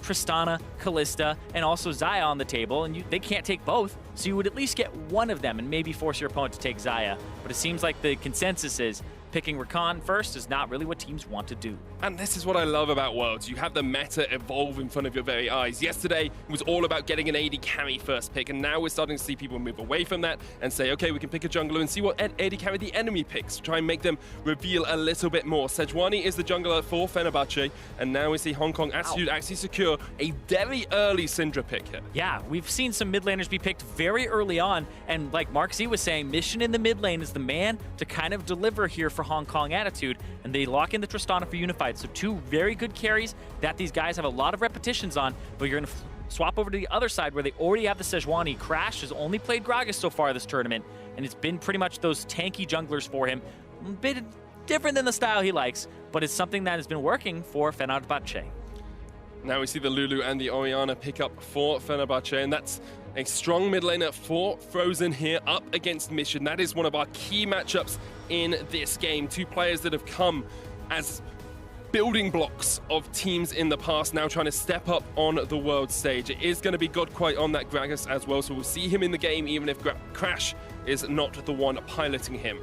Tristana, Kalista, and also Xayah on the table, and they can't take both, so you would at least get one of them and maybe force your opponent to take Xayah. But it seems like the consensus is picking Rakan first is not really what teams want to do. And this is what I love about Worlds. You have the meta evolve in front of your very eyes. Yesterday, it was all about getting an AD carry first pick, and now we're starting to see people move away from that and say, okay, we can pick a jungler and see what AD carry the enemy picks, try and make them reveal a little bit more. Sejuani is the jungler for Fenerbahçe, and now we see Hong Kong Attitude actually secure a very early Syndra pick here. Yeah, we've seen some mid laners be picked very early on, and like Mark Z was saying, Mission in the mid lane is the man to kind of deliver here for Hong Kong Attitude, and they lock in the Tristana for Unified. So two very good carries that these guys have a lot of repetitions on, but you're going to swap over to the other side where they already have the Sejuani. Crash has only played Gragas so far this tournament, and it's been pretty much those tanky junglers for him. A bit different than the style he likes, but it's something that has been working for Fenerbahçe. Now we see the Lulu and the Orianna pick up for Fenerbahçe, and that's a strong mid laner for Frozen here up against Mission. That is one of our key matchups in this game. Two players that have come as building blocks of teams in the past, now trying to step up on the world stage. It is going to be GodKwai on that Gragas as well, so we'll see him in the game even if Crash is not the one piloting him.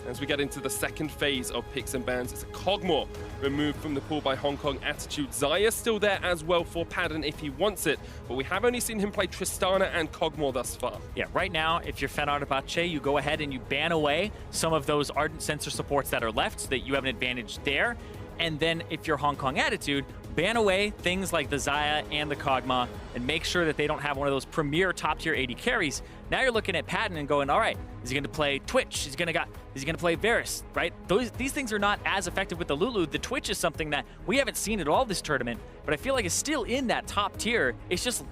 As we get into the second phase of picks and bans, it's a Kog'Maw removed from the pool by Hong Kong Attitude. Xayah still there as well for Padden if he wants it, but we have only seen him play Tristana and Kog'Maw thus far. Yeah, right now, if you're Fenerbahçe, you go ahead and you ban away some of those Ardent Sensor supports that are left so that you have an advantage there. And then if you're Hong Kong Attitude, ban away things like the Xayah and the Kog'Maw and make sure that they don't have one of those premier top-tier AD carries. Now you're looking at Padden and going, all right, is he going to play Twitch? Is he going to play Varus, right? These things are not as effective with the Lulu. The Twitch is something that we haven't seen at all this tournament, but I feel like it's still in that top tier. It's just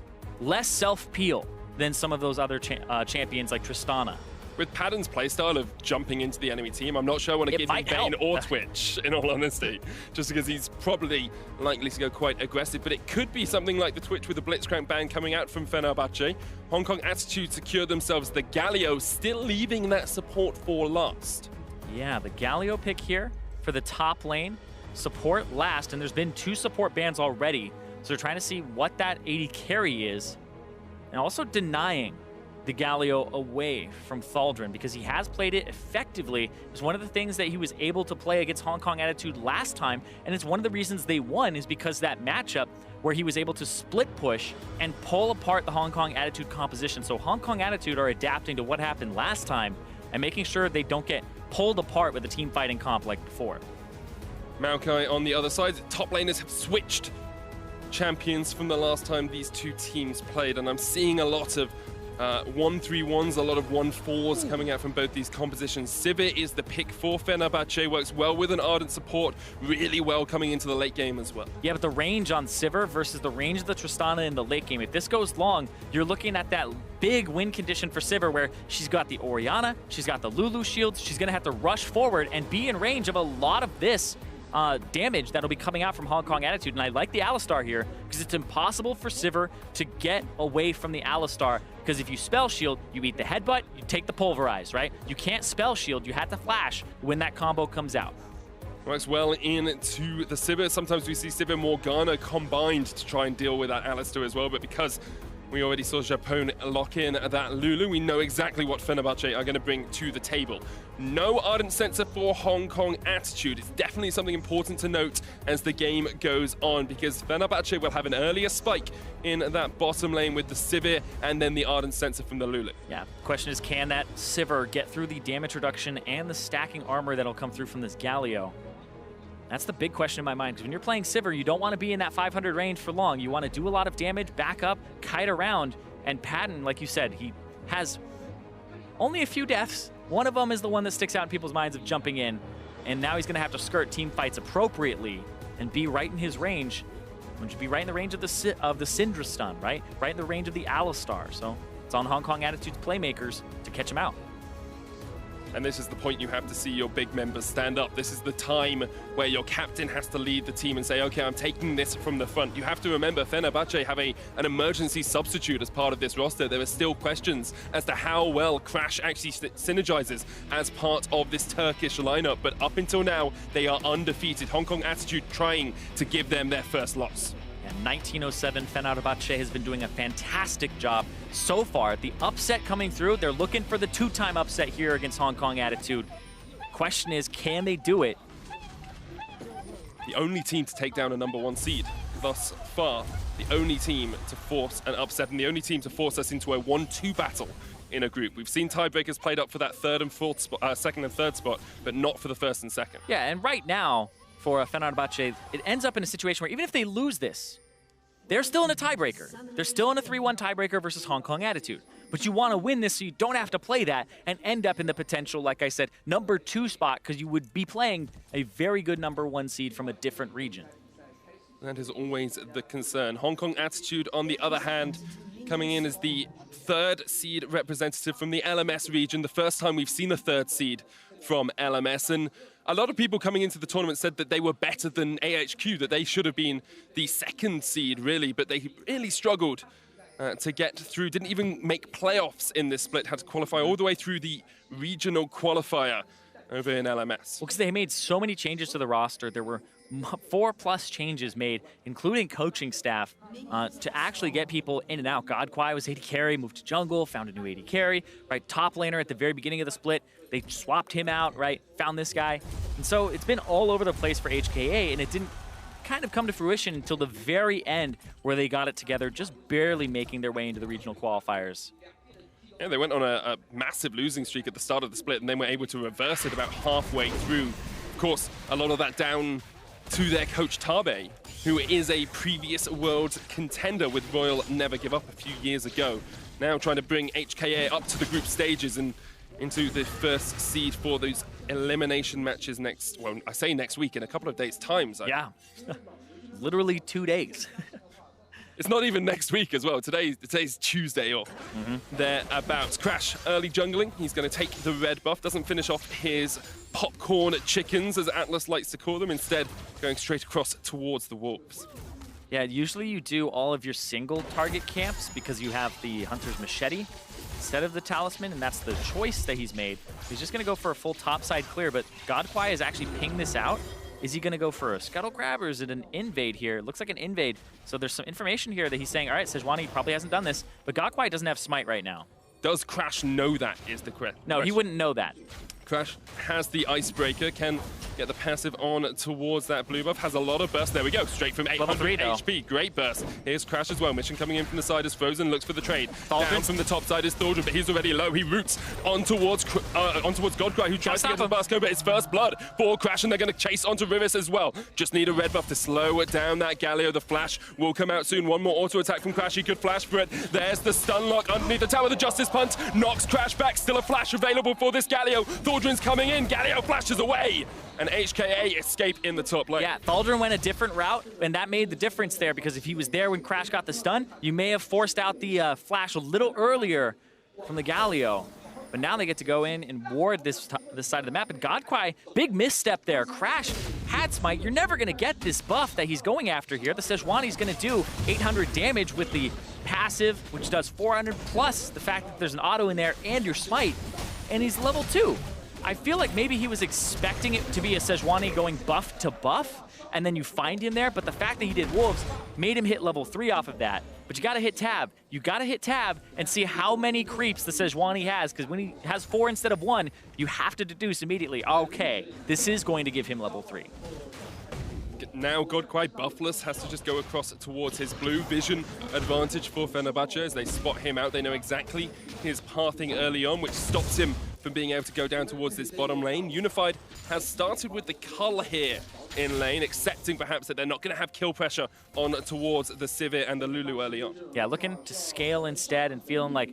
less self-peel than some of those other champions like Tristana. With Padden's playstyle of jumping into the enemy team, I'm not sure I want to give him Vayne or Twitch, in all honesty, just because he's probably likely to go quite aggressive, but it could be something like the Twitch with the Blitzcrank ban coming out from Fenerbahçe. Hong Kong Attitude secure themselves the Galio, still leaving that support for last. Yeah, the Galio pick here for the top lane, support last, and there's been 2 support bans already, so they're trying to see what that AD carry is, and also denying the Galio away from Thaldrin because he has played it effectively. It's one of the things that he was able to play against Hong Kong Attitude last time, and it's one of the reasons they won is because that matchup where he was able to split push and pull apart the Hong Kong Attitude composition. So Hong Kong Attitude are adapting to what happened last time and making sure they don't get pulled apart with a team fighting comp like before. Maokai on the other side. Top laners have switched champions from the last time these two teams played, and I'm seeing a lot of 1-3-1s, a lot of 1-4s coming out from both these compositions. Sivir is the pick for Fenerbahçe, works well with an Ardent support, really well coming into the late game as well. Yeah, but the range on Sivir versus the range of the Tristana in the late game, if this goes long, you're looking at that big win condition for Sivir where she's got the Orianna, she's got the Lulu shields, she's going to have to rush forward and be in range of a lot of this damage that'll be coming out from Hong Kong Attitude. And I like the Alistar here because it's impossible for Sivir to get away from the Alistar, because if you spell shield, you eat the headbutt, you take the pulverize, right? You can't spell shield, you have to flash when that combo comes out. Works well into the Sivir. Sometimes we see Sivir Morgana combined to try and deal with that Alistar as well, but because we already saw Japone lock in that Lulu, we know exactly what Fenerbahçe are going to bring to the table. No Ardent Sensor for Hong Kong Attitude. It's definitely something important to note as the game goes on, because Fenerbahçe will have an earlier spike in that bottom lane with the Sivir and then the Ardent Sensor from the Lulu. Yeah, the question is, can that Sivir get through the damage reduction and the stacking armor that'll come through from this Galio? That's the big question in my mind, because when you're playing Sivir, you don't want to be in that 500 range for long. You want to do a lot of damage, back up, kite around, and Padden, like you said, he has only a few deaths. One of them is the one that sticks out in people's minds of jumping in, and now he's going to have to skirt team fights appropriately and be right in his range, which would be right in the range of the Syndra stun, right? Right in the range of the Alistar. So it's on Hong Kong Attitude's playmakers to catch him out. And this is the point you have to see your big members stand up. This is the time where your captain has to lead the team and say, okay, I'm taking this from the front. You have to remember, Fenerbahçe have an emergency substitute as part of this roster. There are still questions as to how well Crash actually synergizes as part of this Turkish lineup. But up until now, they are undefeated. Hong Kong Attitude trying to give them their first loss. And 1907 Fenerbahçe has been doing a fantastic job so far. The upset coming through, they're looking for the 2-time upset here against Hong Kong Attitude. Question is, can they do it? The only team to take down a #1 seed thus far, the only team to force an upset, and the only team to force us into a 1-2 battle in a group. We've seen tiebreakers played up for that second and third spot, but not for the first and second. Yeah, and right now, for Fenerbahçe, it ends up in a situation where even if they lose this, they're still in a tiebreaker. They're still in a 3-1 tiebreaker versus Hong Kong Attitude. But you want to win this so you don't have to play that and end up in the potential, like I said, #2 spot, because you would be playing a very good #1 seed from a different region. That is always the concern. Hong Kong Attitude, on the other hand, coming in as the 3rd seed representative from the LMS region, the first time we've seen a 3rd seed from LMS. And a lot of people coming into the tournament said that they were better than AHQ, that they should have been the 2nd seed, really, but they really struggled to get through. Didn't even make playoffs in this split, had to qualify all the way through the regional qualifier over in LMS. Well, because they made so many changes to the roster. There were 4+ changes made, including coaching staff, to actually get people in and out. GodKwai was AD carry, moved to jungle, found a new AD carry, right? Top laner at the very beginning of the split, they swapped him out, right? Found this guy. And so it's been all over the place for HKA, and it didn't kind of come to fruition until the very end where they got it together, just barely making their way into the regional qualifiers. Yeah, they went on a massive losing streak at the start of the split, and then were able to reverse it about halfway through. Of course, a lot of that down to their coach Tabe, who is a previous world contender with Royal Never Give Up a few years ago. Now trying to bring HKA up to the group stages and into the 1st seed for those elimination matches next, well, I say next week, in a couple of days' time. Yeah, literally 2 days. It's not even next week as well. Today's Tuesday off. They're about Crash early jungling. He's going to take the red buff. Doesn't finish off his popcorn chickens, as Atlas likes to call them. Instead, going straight across towards the wolves. Yeah, usually you do all of your single target camps because you have the Hunter's Machete instead of the Talisman, and that's the choice that he's made. He's just going to go for a full topside clear, but GodKwai has actually pinged this out. Is he going to go for a Scuttle Grab, or is it an invade here? It looks like an invade. So there's some information here that he's saying, all right, Sejuani probably hasn't done this, but GodKwai doesn't have Smite right now. Does Crash know that is the question? No, he wouldn't know that. Crash has the Icebreaker, can get the passive on towards that blue buff, has a lot of burst. There we go, straight from 800 HP, great burst. Here's Crash as well, mission coming in from the side is Frozen, looks for the trade. Down from the top side is Thaldrin, but he's already low. He roots on towards GodKwai, who tries to get to the basket, but it's first blood for Crash, and they're going to chase onto Riris as well. Just need a red buff to slow it down. That Galio, the flash will come out soon. One more auto attack from Crash, he could flash for it. There's the stun lock underneath the tower, the Justice Punt knocks Crash back, still a flash available for this Galio. Thaldrin's coming in, Galio flashes away, and HKA escape in the top lane. Yeah, Thaldrin went a different route, and that made the difference there, because if he was there when Crash got the stun, you may have forced out the flash a little earlier from the Galio. But now they get to go in and ward this side of the map. And GodKwai, big misstep there. Crash had Smite. You're never going to get this buff that he's going after here. The Sejuani's going to do 800 damage with the passive, which does 400, plus the fact that there's an auto in there and your Smite. And he's level 2. I feel like maybe he was expecting it to be a Sejuani going buff to buff, and then you find him there, but the fact that he did Wolves made him hit level 3 off of that. But you gotta hit tab. You gotta hit tab and see how many creeps the Sejuani has, because when he has 4 instead of 1, you have to deduce immediately, okay, this is going to give him level 3. Now GodKwai buffless has to just go across towards his blue. Vision advantage for Fenerbahçe as they spot him out. They know exactly his pathing early on, which stops him from being able to go down towards this bottom lane. Unified has started with the cull here in lane, accepting perhaps that they're not going to have kill pressure on towards the Sivir and the Lulu early on. Yeah, looking to scale instead and feeling like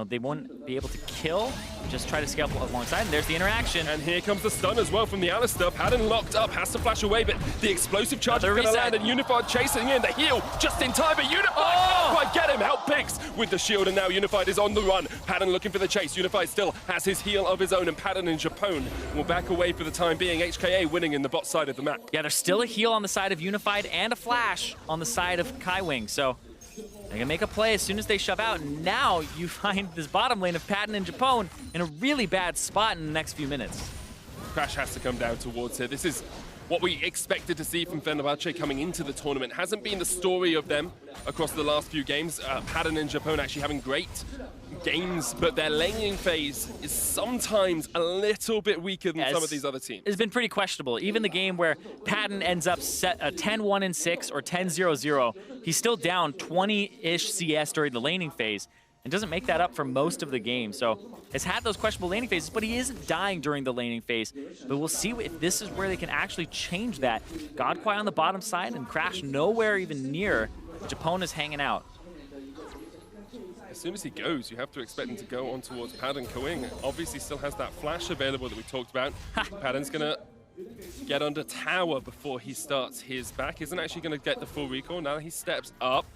they won't be able to kill, just try to scale alongside, and there's the interaction. And here comes the stun as well from the Alistar. Padden locked up, has to flash away, but the explosive charge is going to land, and Unified chasing in the heal just in time, but Unified can't quite get him. Help picks with the shield, and now Unified is on the run. Padden looking for the chase. Unified still has his heal of his own, and Padden and Japone will back away for the time being. HKA winning in the bot side of the map. Yeah, there's still a heal on the side of Unified and a flash on the side of Kaiwing, so they can make a play as soon as they shove out, and now you find this bottom lane of Padden and Japone in a really bad spot in the next few minutes. Crash has to come down towards here. This is what we expected to see from Fenerbahçe coming into the tournament. Hasn't been the story of them across the last few games. Padden and Japone actually having great games, but their laning phase is sometimes a little bit weaker than some of these other teams. It's been pretty questionable. Even the game where Padden ends up set 10-1-6 or 10-0-0, he's still down 20-ish CS during the laning phase and doesn't make that up for most of the game. So has had those questionable laning phases, but he isn't dying during the laning phase. But we'll see if this is where they can actually change that. GodKwai on the bottom side and Crash nowhere even near. Japone is hanging out. As soon as he goes, you have to expect him to go on towards Padden. Kaiwing obviously still has that flash available that we talked about. Padden's gonna get under tower before he starts his back. Isn't actually gonna get the full recall. Now he steps up.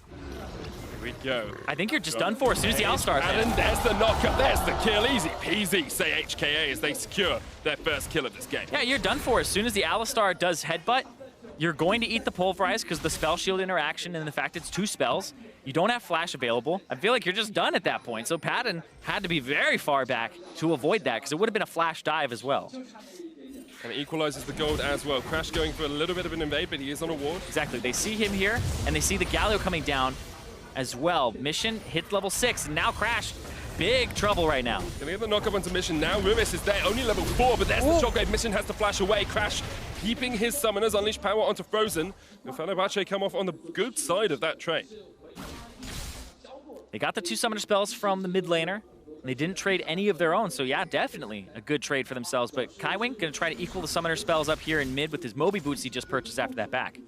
Here we go. I think you're just done for as soon as the Alistar. Padden, there's the knockup, there's the kill. Easy peasy, say HKA as they secure their first kill of this game. Yeah, you're done for as soon as the Alistar does headbutt. You're going to eat the pulverize because the spell shield interaction and the fact it's 2 spells. You don't have flash available. I feel like you're just done at that point. So Padden had to be very far back to avoid that because it would have been a flash dive as well. And it equalizes the gold as well. Crash going for a little bit of an invade, but he is on a ward. Exactly. They see him here and they see the Galio coming down as well. Mission hits level 6 and now Crash. Big trouble right now. Gonna get the knockup onto Mission now. Riris is there, only level 4, but there's the shockwave. Mission has to flash away. Crash keeping his summoners, unleash power onto Frozen. And Fenerbahçe come off on the good side of that trade. They got the 2 summoner spells from the mid laner. And they didn't trade any of their own, so yeah, definitely a good trade for themselves. But Kaiwing gonna try to equal the summoner spells up here in mid with his Moby boots he just purchased after that back.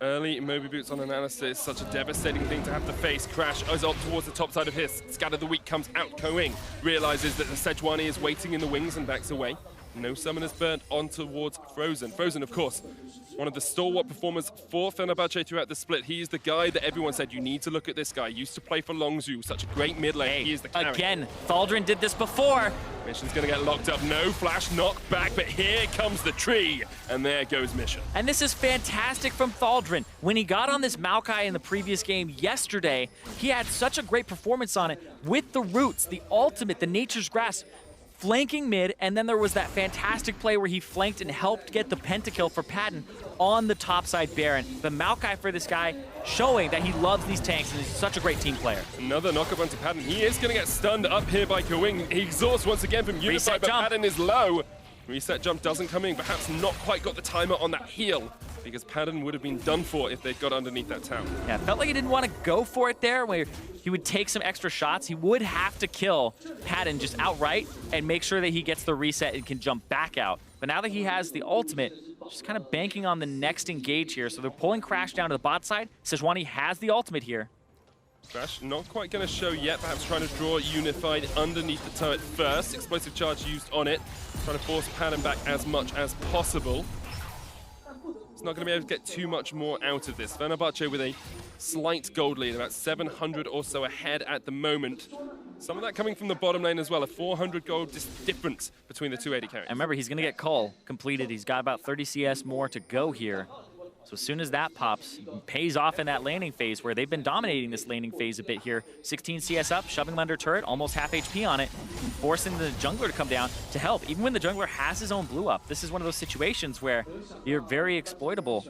Early Moby boots on analyst is such a devastating thing to have to face. Crash is up towards the top side of his. Scatter the Weak comes out. Kaiwing realizes that the Sejuani is waiting in the wings and backs away. No summoners burnt on towards Frozen. Frozen, of course, one of the stalwart performers for Fenerbahçe throughout the split. He is the guy that everyone said, you need to look at this guy. Used to play for Longzhu, such a great mid lane. Hey, he is the carry. again, Thaldrin did this before. Mission's gonna get locked up. No flash knock back, but here comes the tree. And there goes Mission. And this is fantastic from Thaldrin. When he got on this Maokai in the previous game yesterday, he had such a great performance on it with the roots, the ultimate, the Nature's Grass, flanking mid, and then there was that fantastic play where he flanked and helped get the pentakill for Padden on the topside Baron. The Maokai for this guy showing that he loves these tanks and he's such a great team player. Another knockup onto Padden. He is going to get stunned up here by Kaiwing. He exhausts once again from Unify, but Padden is low. Reset jump doesn't come in, perhaps not quite got the timer on that heal, because Padden would have been done for if they'd got underneath that tower. Yeah, it felt like he didn't want to go for it there, where he would take some extra shots. He would have to kill Padden just outright and make sure that he gets the reset and can jump back out. But now that he has the ultimate, just kind of banking on the next engage here. So they're pulling Crash down to the bot side. Sejuani has the ultimate here. Crash not quite going to show yet, perhaps trying to draw Unified underneath the turret first. Explosive charge used on it, trying to force Padden back as much as possible. It's not going to be able to get too much more out of this. Fenerbahçe with a slight gold lead, about 700 or so ahead at the moment. Some of that coming from the bottom lane as well, a 400 gold difference between the two AD carries. And remember, he's going to get Cull completed. He's got about 30 CS more to go here. So as soon as that pops, he pays off in that laning phase where they've been dominating this laning phase a bit here. 16 CS up, shoving him under turret, almost half HP on it, forcing the jungler to come down to help. Even when the jungler has his own blue up, this is one of those situations where you're very exploitable.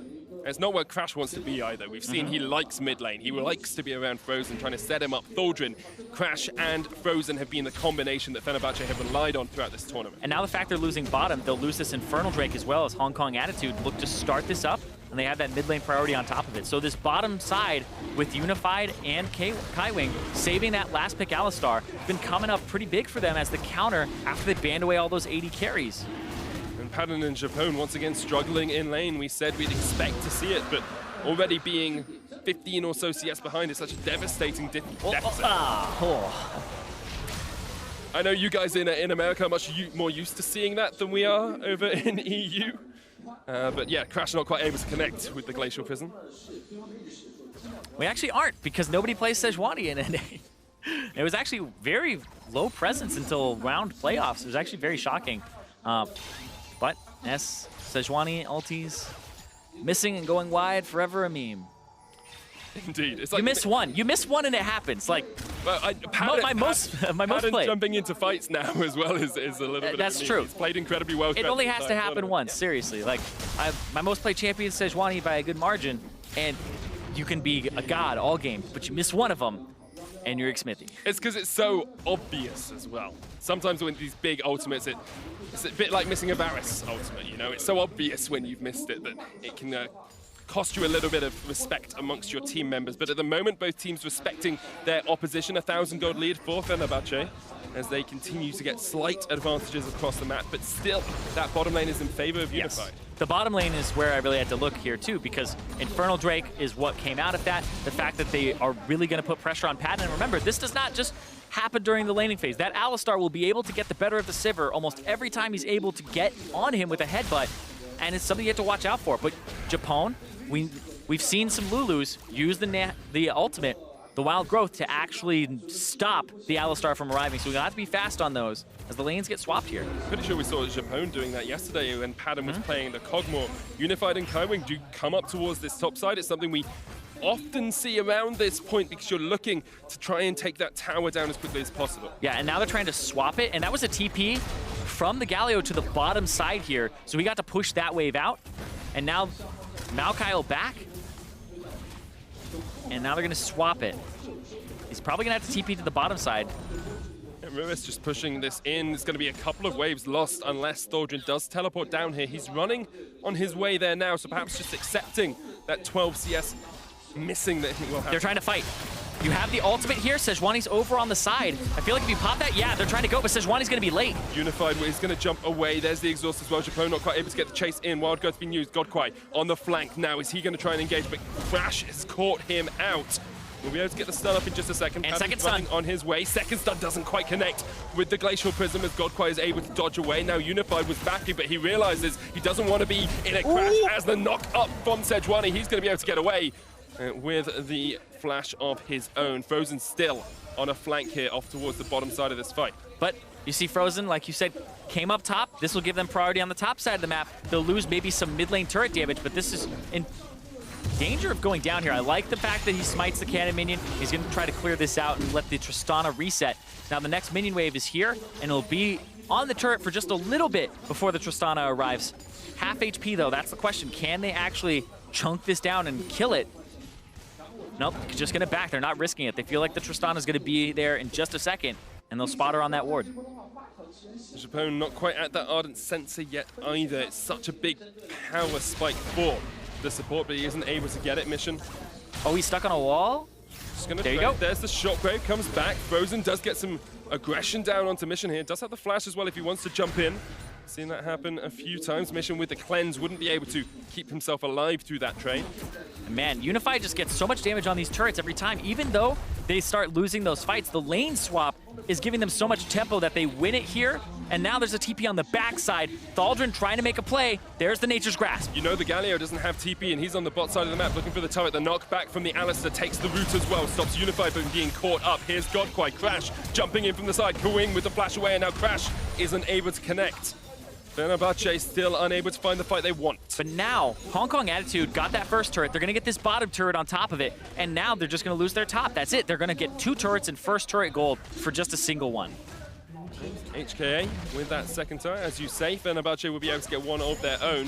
It's not where Crash wants to be either. We've seen he likes mid lane. He likes to be around Frozen, trying to set him up. Thaldrin, Crash, and Frozen have been the combination that Fenerbahçe have relied on throughout this tournament. And now the fact they're losing bottom, they'll lose this Infernal Drake as well as Hong Kong Attitude look to start this up, and they have that mid lane priority on top of it. So this bottom side with Unified and Kaiwing saving that last pick Alistar has been coming up pretty big for them as the counter after they banned away all those AD carries. And Padden and Japone once again struggling in lane. We said we'd expect to see it, but already being 15 or so CS behind is such a devastating deficit. I know you guys in America are much more used to seeing that than we are over in EU. But yeah, Crash not quite able to connect with the Glacial Prison. We actually aren't, because nobody plays Sejuani in NA. It was actually very low presence until round playoffs. It was actually very shocking. But yes, Sejuani ultis missing and going wide, forever a meme. Indeed. It's like you miss one and it happens. Like, Well, my most Padden played. jumping into fights now as well is a little bit. That's of true. He's played incredibly well. It only has to happen once. Seriously, like my most played champion is Sejuani by a good margin, and you can be a god all game, but you miss one of them, and you're Smithy. It's because it's so obvious as well. Sometimes when these big ultimates, it's a bit like missing a Varus ultimate. You know, it's so obvious when you've missed it that it can cost you a little bit of respect amongst your team members. But at the moment, both teams respecting their opposition. 1,000 gold lead for Fenerbahçe as they continue to get slight advantages across the map. But still, that bottom lane is in favor of Unified. The bottom lane is where I really had to look here too, because Infernal Drake is what came out of that. The fact that they are really going to put pressure on Padden. And remember, this does not just happen during the laning phase. That Alistar will be able to get the better of the Sivir almost every time he's able to get on him with a headbutt. And it's something you have to watch out for. But Japone, we've seen some Lulus use the ultimate, the Wild Growth, to actually stop the Alistar from arriving. So we have to be fast on those as the lanes get swapped here. Pretty sure we saw Japone doing that yesterday when Padden was playing the Cogmore. Unified and Kaiwing do come up towards this top side. It's something we often see around this point because you're looking to try and take that tower down as quickly as possible. Yeah, and now they're trying to swap it, and that was a TP from the Galio to the bottom side here, so we got to push that wave out. And now Maokai will back, and now they're going to swap it. He's probably going to have to TP to the bottom side. Riris just pushing this in. There's going to be a couple of waves lost unless Thaldrin does teleport down here. He's running on his way there now, so perhaps just accepting that 12 CS missing that he will have. They're trying to fight. You have the ultimate here. Sejuani's over on the side. I feel like if you pop that, yeah, they're trying to go, but Sejuani's going to be late. Unified is going to jump away. There's the exhaust as well. Japone not quite able to get the chase in. Wild Growth's been used. GodKwai on the flank now. Is he going to try and engage? But Crash has caught him out. We'll be able to get the stun up in just a second. And second stun on his way. Second stun doesn't quite connect with the Glacial Prism as GodKwai is able to dodge away. Now Unified was backing, but he realizes he doesn't want to be in a crash. As the knock up from Sejuani, he's going to be able to get away with the flash of his own. Frozen still on a flank here off towards the bottom side of this fight. But you see Frozen, like you said, came up top. This will give them priority on the top side of the map. They'll lose maybe some mid lane turret damage, but this is in danger of going down here. I like the fact that he smites the cannon minion. He's going to try to clear this out and let the Tristana reset. Now the next minion wave is here, and it'll be on the turret for just a little bit before the Tristana arrives. Half HP though, that's the question. Can they actually chunk this down and kill it? Nope, just gonna back. They're not risking it. They feel like the Tristana is gonna be there in just a second, and they'll spot her on that ward. Japone not quite at that Ardent Sensor yet either. It's such a big power spike for the support, but he isn't able to get it. Mission. Oh, he's stuck on a wall? Just gonna there you go. There's the Shockwave, comes back. Frozen does get some aggression down onto Mission here. Does have the flash as well if he wants to jump in. Seen that happen a few times. Mission with the cleanse wouldn't be able to keep himself alive through that trade. Man, Unified just gets so much damage on these turrets every time. Even though they start losing those fights, the lane swap is giving them so much tempo that they win it here. And now there's a TP on the backside. Thaldrin trying to make a play. There's the Nature's Grasp. You know the Galio doesn't have TP, and he's on the bot side of the map looking for the turret. The knockback from the Alistar takes the root as well. Stops Unified from being caught up. Here's GodKwai. Crash jumping in from the side. Kaiwing with the flash away, and now Crash isn't able to connect. Fenerbahçe still unable to find the fight they want. But now, Hong Kong Attitude got that first turret. They're going to get this bottom turret on top of it. And now they're just going to lose their top. That's it. They're going to get 2 turrets and first turret gold for just a single one. HKA with that second turret. As you say, Fenerbahçe will be able to get one of their own.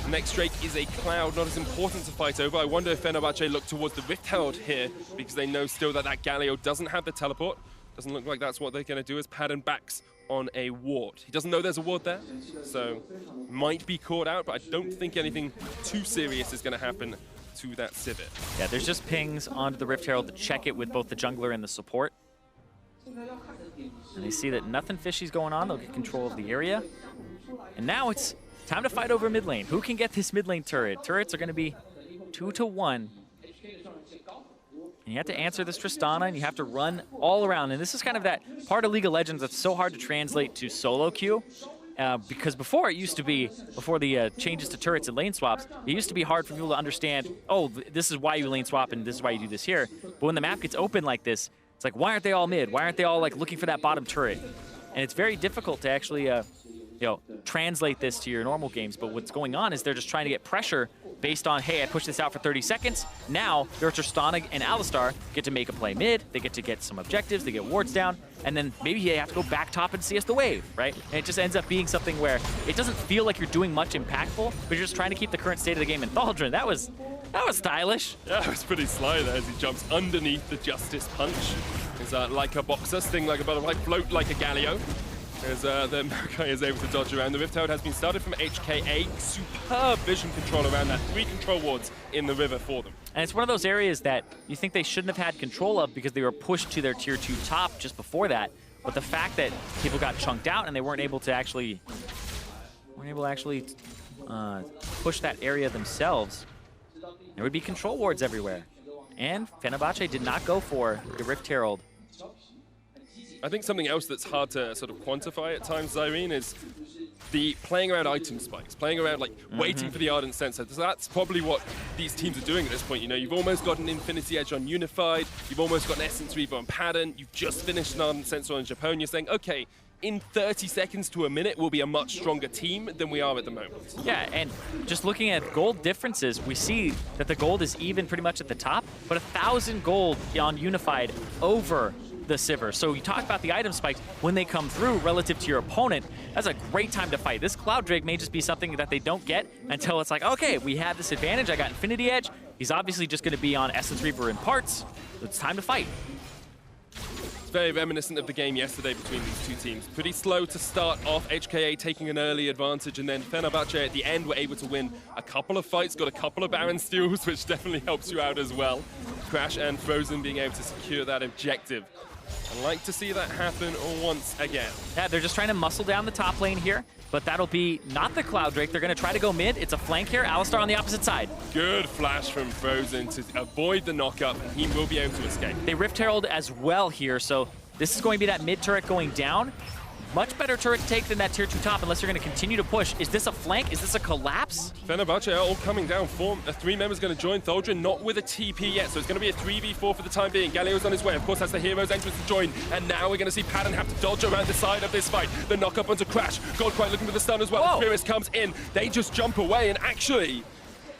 The next Drake is a Cloud, not as important to fight over. I wonder if Fenerbahçe look towards the Rift Herald here because they know still that that Galio doesn't have the teleport. Doesn't look like that's what they're going to do as Padden backs on a ward. He doesn't know there's a ward there, so might be caught out, but I don't think anything too serious is going to happen to that Sivir. Yeah, there's just pings onto the Rift Herald to check it with both the jungler and the support. And they see that nothing fishy's going on. They'll get control of the area. And now it's time to fight over mid lane. Who can get this mid lane turret? Turrets are going to be 2 to 1. And you have to answer this Tristana, and you have to run all around. And this is kind of that part of League of Legends that's so hard to translate to solo queue. Because before, it used to be, before the changes to turrets and lane swaps, it used to be hard for people to understand, oh, this is why you lane swap and this is why you do this here. But when the map gets open like this, it's like, why aren't they all mid? Why aren't they all like looking for that bottom turret? And it's very difficult to actually translate this to your normal games. But what's going on is they're just trying to get pressure based on, hey, I pushed this out for 30 seconds. Now, your Tristana and Alistar get to make a play mid, they get to get some objectives, they get wards down, and then maybe you have to go back top and CS the wave, right? And it just ends up being something where it doesn't feel like you're doing much impactful, but you're just trying to keep the current state of the game. And Thaldrin, that was stylish. Yeah, it was pretty sly there as he jumps underneath the Justice Punch. He's like a boxer, sting like a butterfly, float like a Galio. As the Maokai is able to dodge around. The Rift Herald has been started from HKA. Superb vision control around that. 3 control wards in the river for them. And it's one of those areas that you think they shouldn't have had control of because they were pushed to their tier 2 top just before that. But the fact that people got chunked out and they weren't able to actually push that area themselves, there would be control wards everywhere. And Fenerbahçe did not go for the Rift Herald. I think something else that's hard to sort of quantify at times, Zirene, is the playing around item spikes, playing around like waiting for the Ardent Sensor. So that's probably what these teams are doing at this point. You know, you've almost got an Infinity Edge on Unified, you've almost got an Essence Reaver on Padden, you've just finished an Ardent Sensor on Japone. You're saying, okay, in 30 seconds to a minute, we'll be a much stronger team than we are at the moment. Yeah, and just looking at gold differences, we see that the gold is even pretty much at the top, but 1,000 gold on Unified over the Sivir. So you talk about the item spikes when they come through relative to your opponent. That's a great time to fight. This Cloud Drake may just be something that they don't get until it's like, okay, we have this advantage. I got Infinity Edge. He's obviously just going to be on Essence Reaver in parts. It's time to fight. It's very reminiscent of the game yesterday between these two teams. Pretty slow to start off, HKA taking an early advantage, and then Fenerbahçe at the end were able to win a couple of fights, got a couple of Baron steals, which definitely helps you out as well. Crash and Frozen being able to secure that objective. I'd like to see that happen once again. Yeah, they're just trying to muscle down the top lane here, but that'll be not the Cloud Drake. They're going to try to go mid. It's a flank here. Alistar on the opposite side. Good flash from Frozen to avoid the knockup, and he will be able to escape. They Rift Herald as well here, so this is going to be that mid turret going down. Much better turret to take than that tier 2 top unless you're going to continue to push. Is this a flank? Is this a collapse? Fenerbahçe are all coming down. 3 members going to join. Thaldrin not with a TP yet, so it's going to be a 3v4 for the time being. Galio's on his way. Of course, that's the hero's entrance to join. And now we're going to see Padden have to dodge around the side of this fight. The knock-up onto Crash. GodKwai looking for the stun as well. Riris comes in. They just jump away, and actually,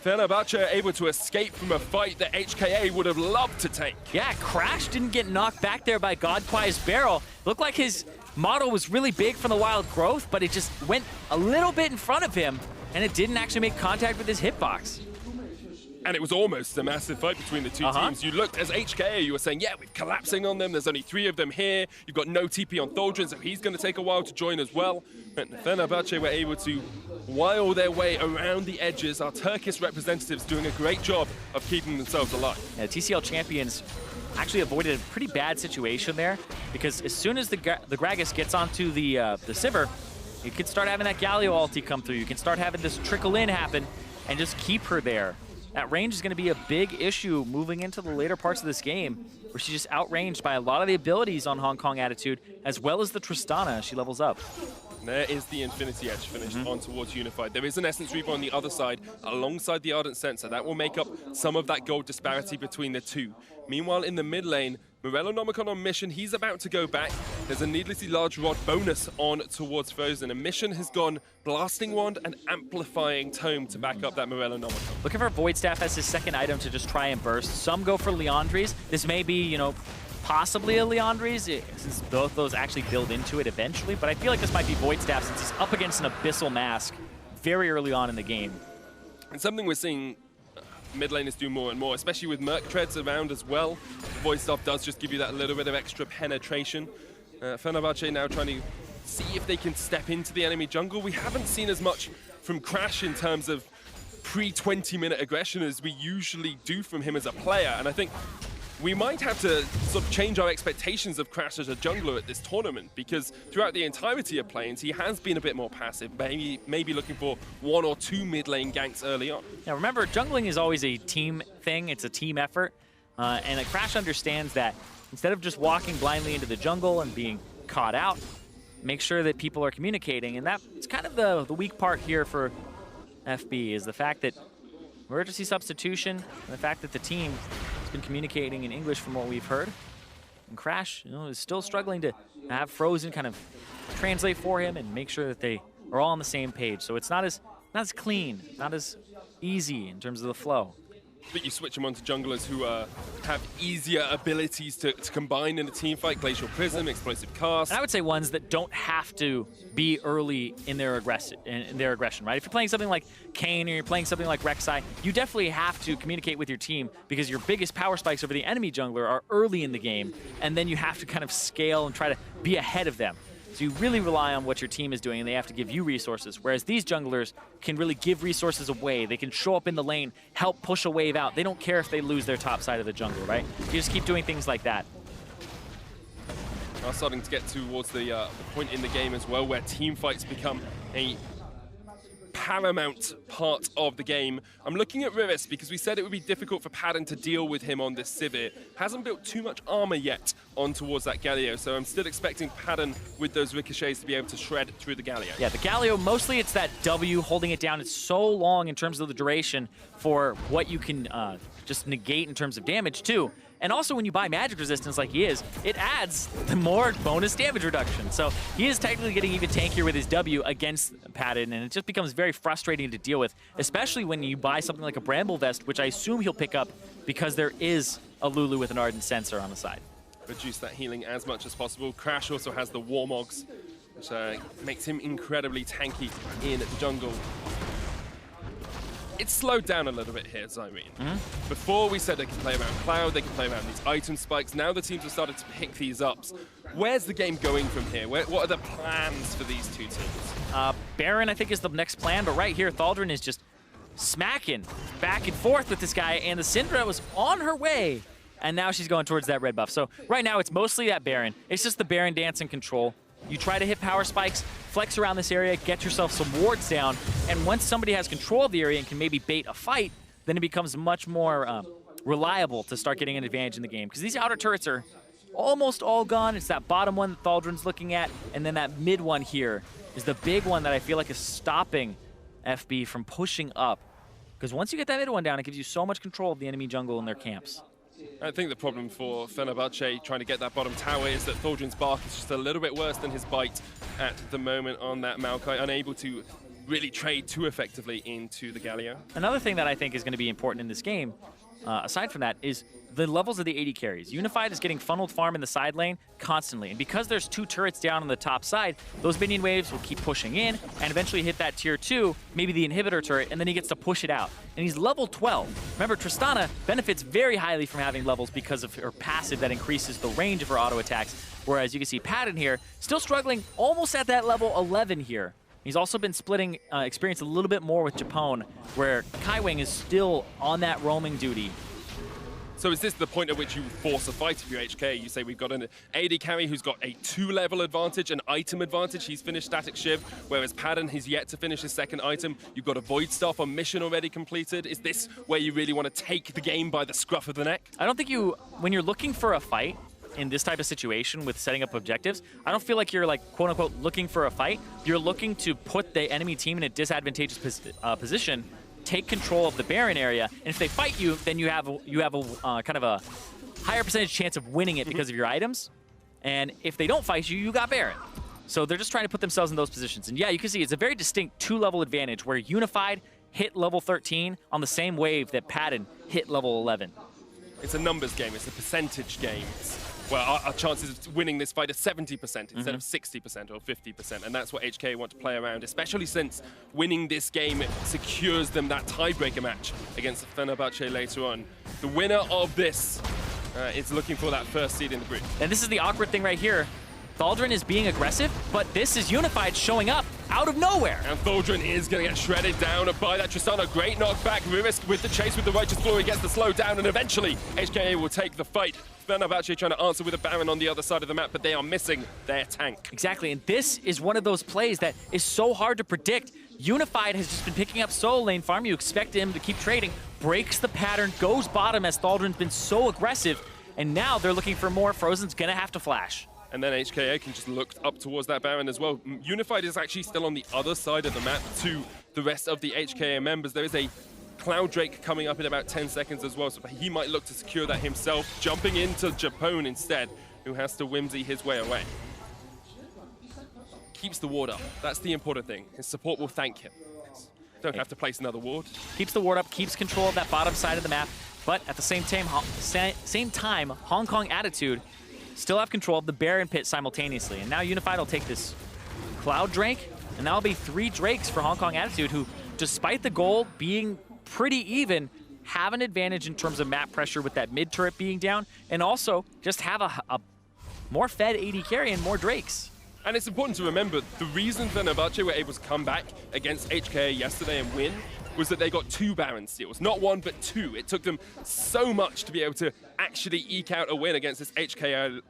Fenerbahçe are able to escape from a fight that HKA would have loved to take. Yeah, Crash didn't get knocked back there by GodKwai's barrel. Looked like his model was really big from the wild growth, but it just went a little bit in front of him, and it didn't actually make contact with his hitbox. And it was almost a massive fight between the two teams. You looked, as HKA, you were saying, yeah, we're collapsing on them. There's only 3 of them here. You've got no TP on Thaldrin, so he's going to take a while to join as well. But Fenerbahçe were able to wile their way around the edges. Our Turkish representatives doing a great job of keeping themselves alive. Yeah, TCL champions actually avoided a pretty bad situation there, because as soon as the Gragas gets onto the Sivir, you can start having that Galio ulti come through. You can start having this trickle in happen and just keep her there. That range is going to be a big issue moving into the later parts of this game, where she's just outranged by a lot of the abilities on Hong Kong Attitude, as well as the Tristana as she levels up. There is the Infinity Edge finished on towards Unified. There is an Essence Reaver on the other side, alongside the Ardent Sensor. That will make up some of that gold disparity between the two. Meanwhile, in the mid lane, Morellonomicon on Mission, he's about to go back. There's a needlessly large rod bonus on towards Frozen, and Mission has gone Blasting Wand and Amplifying Tome to back up that Morellonomicon. Looking for Void Staff as his second item to just try and burst. Some go for Liandry's. This may be, you know, possibly a Liandry's, since both those actually build into it eventually, but I feel like this might be Void Staff since he's up against an Abyssal Mask very early on in the game. And something we're seeing mid laners do more and more, especially with Merc Treads around as well. Void Staff does just give you that little bit of extra penetration. Fenerbahçe now trying to see if they can step into the enemy jungle. We haven't seen as much from Crash in terms of pre-20-minute aggression as we usually do from him as a player, and I think we might have to sort of change our expectations of Crash as a jungler at this tournament, because throughout the entirety of planes, he has been a bit more passive, maybe looking for 1 or 2 mid lane ganks early on. Now remember, jungling is always a team thing, it's a team effort, and Crash understands that instead of just walking blindly into the jungle and being caught out, make sure that people are communicating, and that's kind of the weak part here for FB, is the fact that emergency substitution and the fact that the team been communicating in English from what we've heard. And Crash, you know, is still struggling to have Frozen kind of translate for him and make sure that they are all on the same page. So it's not as clean, not as easy in terms of the flow. But you switch them onto junglers who have easier abilities to combine in a team fight. Glacial Prism, Explosive Cast. And I would say ones that don't have to be early in their aggression, right? If you're playing something like Kayn or you're playing something like Rek'Sai, you definitely have to communicate with your team because your biggest power spikes over the enemy jungler are early in the game, and then you have to kind of scale and try to be ahead of them. So you really rely on what your team is doing, and they have to give you resources, whereas these junglers can really give resources away. They can show up in the lane, help push a wave out. They don't care if they lose their top side of the jungle, right? You just keep doing things like that. Now starting to get towards the point in the game as well where team fights become a paramount part of the game. I'm looking at Riris because we said it would be difficult for Padden to deal with him on this Sivir. Hasn't built too much armor yet on towards that Galio, so I'm still expecting Padden with those ricochets to be able to shred through the Galio. Yeah, the Galio, mostly it's that W holding it down. It's so long in terms of the duration for what you can just negate in terms of damage too. And also when you buy magic resistance like he is, it adds the more bonus damage reduction. So he is technically getting even tankier with his W against Padden, and it just becomes very frustrating to deal with, especially when you buy something like a Bramble Vest, which I assume he'll pick up because there is a Lulu with an Ardent Sensor on the side. Reduce that healing as much as possible. Crash also has the Warmogs, which makes him incredibly tanky in the jungle. It's slowed down a little bit here, Zirene. Before we said they can play around Cloud, they can play around these item spikes. Now the teams have started to pick these up. Where's the game going from here? What are the plans for these two teams? Baron, I think, is the next plan, but right here, Thaldrin is just smacking back and forth with this guy, and the Syndra was on her way, and now she's going towards that red buff. So right now, it's mostly that Baron. It's just the Baron dance and control. You try to hit power spikes, flex around this area, get yourself some wards down, and once somebody has control of the area and can maybe bait a fight, then it becomes much more reliable to start getting an advantage in the game. Because these outer turrets are almost all gone. It's that bottom one that Thaldrin's looking at, and then that mid one here is the big one that I feel like is stopping FB from pushing up. Because once you get that mid one down, it gives you so much control of the enemy jungle and their camps. I think the problem for Fenerbahçe trying to get that bottom tower is that Thaldrin's bark is just a little bit worse than his bite at the moment on that Maokai, unable to really trade too effectively into the Galio. Another thing that I think is going to be important in this game, aside from that, is the levels of the AD carries. Unified is getting funneled farm in the side lane constantly, and because there's two turrets down on the top side, those minion waves will keep pushing in and eventually hit that tier 2, maybe the inhibitor turret, and then he gets to push it out. And he's level 12. Remember, Tristana benefits very highly from having levels because of her passive that increases the range of her auto attacks, whereas you can see Padden here still struggling almost at that level 11 here. He's also been splitting experience a little bit more with Japone, where Kaiwing is still on that roaming duty. So is this the point at which you force a fight if you're HKA? You say we've got an AD carry who's got a 2-level advantage, an item advantage. He's finished Static Shiv, whereas Padden has yet to finish his second item. You've got a Void Staff on mission already completed. Is this where you really want to take the game by the scruff of the neck? I don't think when you're looking for a fight in this type of situation with setting up objectives, I don't feel like you're like quote unquote looking for a fight. You're looking to put the enemy team in a disadvantageous position, take control of the Baron area, and if they fight you, then you have a kind of a higher percentage chance of winning it because of your items. And if they don't fight you, you got Baron. So they're just trying to put themselves in those positions. And yeah, you can see it's a very distinct 2-level advantage where Unified hit level 13 on the same wave that Padden hit level 11. It's a numbers game, it's a percentage game. Well, our chances of winning this fight are 70% instead of 60% or 50%, and that's what HKA want to play around, especially since winning this game secures them that tiebreaker match against Fenerbahçe later on. The winner of this is looking for that first seed in the group. And this is the awkward thing right here. Thaldrin is being aggressive, but this is Unified showing up out of nowhere. And Thaldrin is going to get shredded down by that Tristana. Great knockback. Riris with the chase with the Righteous Glory gets the slow down, and eventually HKA will take the fight. Fenerbahçe trying to answer with a Baron on the other side of the map, but they are missing their tank. Exactly, and this is one of those plays that is so hard to predict. Unified has just been picking up solo lane farm. You expect him to keep trading, breaks the pattern, goes bottom as Thaldrin's been so aggressive, and now they're looking for more. Frozen's gonna have to flash. And then HKA can just look up towards that Baron as well. Unified is actually still on the other side of the map to the rest of the HKA members. There is a Cloud Drake coming up in about 10 seconds as well, so he might look to secure that himself, jumping into Japone instead, who has to whimsy his way away. Keeps the ward up. That's the important thing. His support will thank him. Don't have to place another ward. Keeps the ward up, keeps control of that bottom side of the map, but at the same time, Hong Kong Attitude still have control of the Baron pit simultaneously. And now Unified will take this Cloud Drake, and that'll be 3 Drakes for Hong Kong Attitude, who, despite the goal being pretty even, have an advantage in terms of map pressure with that mid turret being down, and also just have a more fed AD carry and more Drakes. And it's important to remember, the reason Fenerbahçe were able to come back against HKA yesterday and win was that they got 2 Baron steals. Not 1, but 2. It took them so much to be able to actually eke out a win against this HKA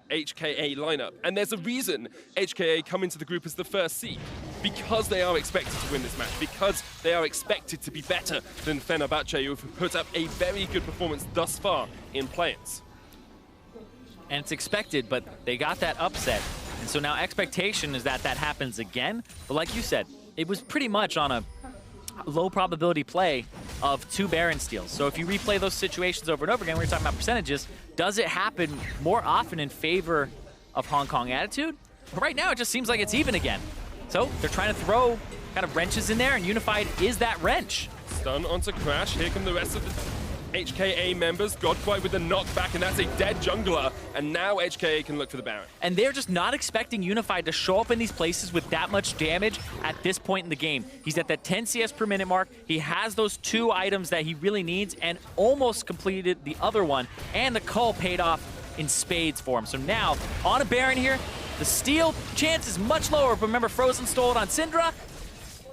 lineup. And there's a reason HKA come into the group as the first seed. Because they are expected to win this match. Because they are expected to be better than Fenerbahçe, who have put up a very good performance thus far in play-ins. And it's expected, but they got that upset. And so now expectation is that that happens again. But like you said, it was pretty much on a low probability play of 2 Baron steals. So if you replay those situations over and over again, we were talking about percentages, does it happen more often in favor of Hong Kong Attitude? But right now, it just seems like it's even again. So they're trying to throw kind of wrenches in there, and Unified is that wrench. Stun onto Crash. Here come the rest of the HKA members. GodKwai with the knockback, and that's a dead jungler. And now HKA can look for the Baron. And they're just not expecting Unified to show up in these places with that much damage at this point in the game. He's at that 10 CS per minute mark. He has those 2 items that he really needs and almost completed the other one. And the cull paid off in spades for him. So now, on a Baron here, the steal chance is much lower. But remember, Frozen stole it on Syndra.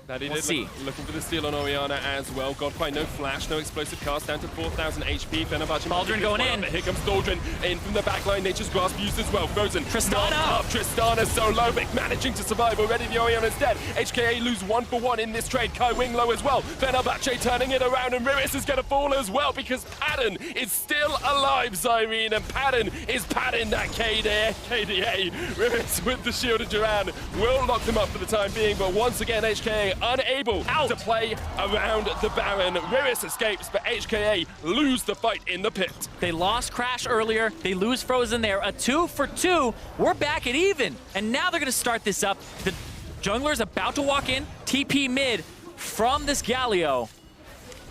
That he We'll did. see. Looking for the steal on Orianna as well. GodKwai, no flash, no explosive cast, down to 4,000 HP. Fenerbahçe. Thaldrin going in. But here comes Thaldrin in from the backline. Nature's Grasp used as well. Frozen. Tristana. Up. Tristana so low, but managing to survive already. The Orianna's dead. HKA lose 1 for 1 in this trade. Kaiwing low as well. Fenerbahçe turning it around, and Riris is going to fall as well because Padden is still alive, Zirene, and Padden is padding that KDA. Riris with the shield of Duran will lock them up for the time being, but once again, HKA unable to play around the Baron. Riris escapes, but HKA lose the fight in the pit. They lost Crash earlier. They lose Frozen there. A 2 for 2. We're back at even. And now they're going to start this up. The jungler's about to walk in. TP mid from this Galio.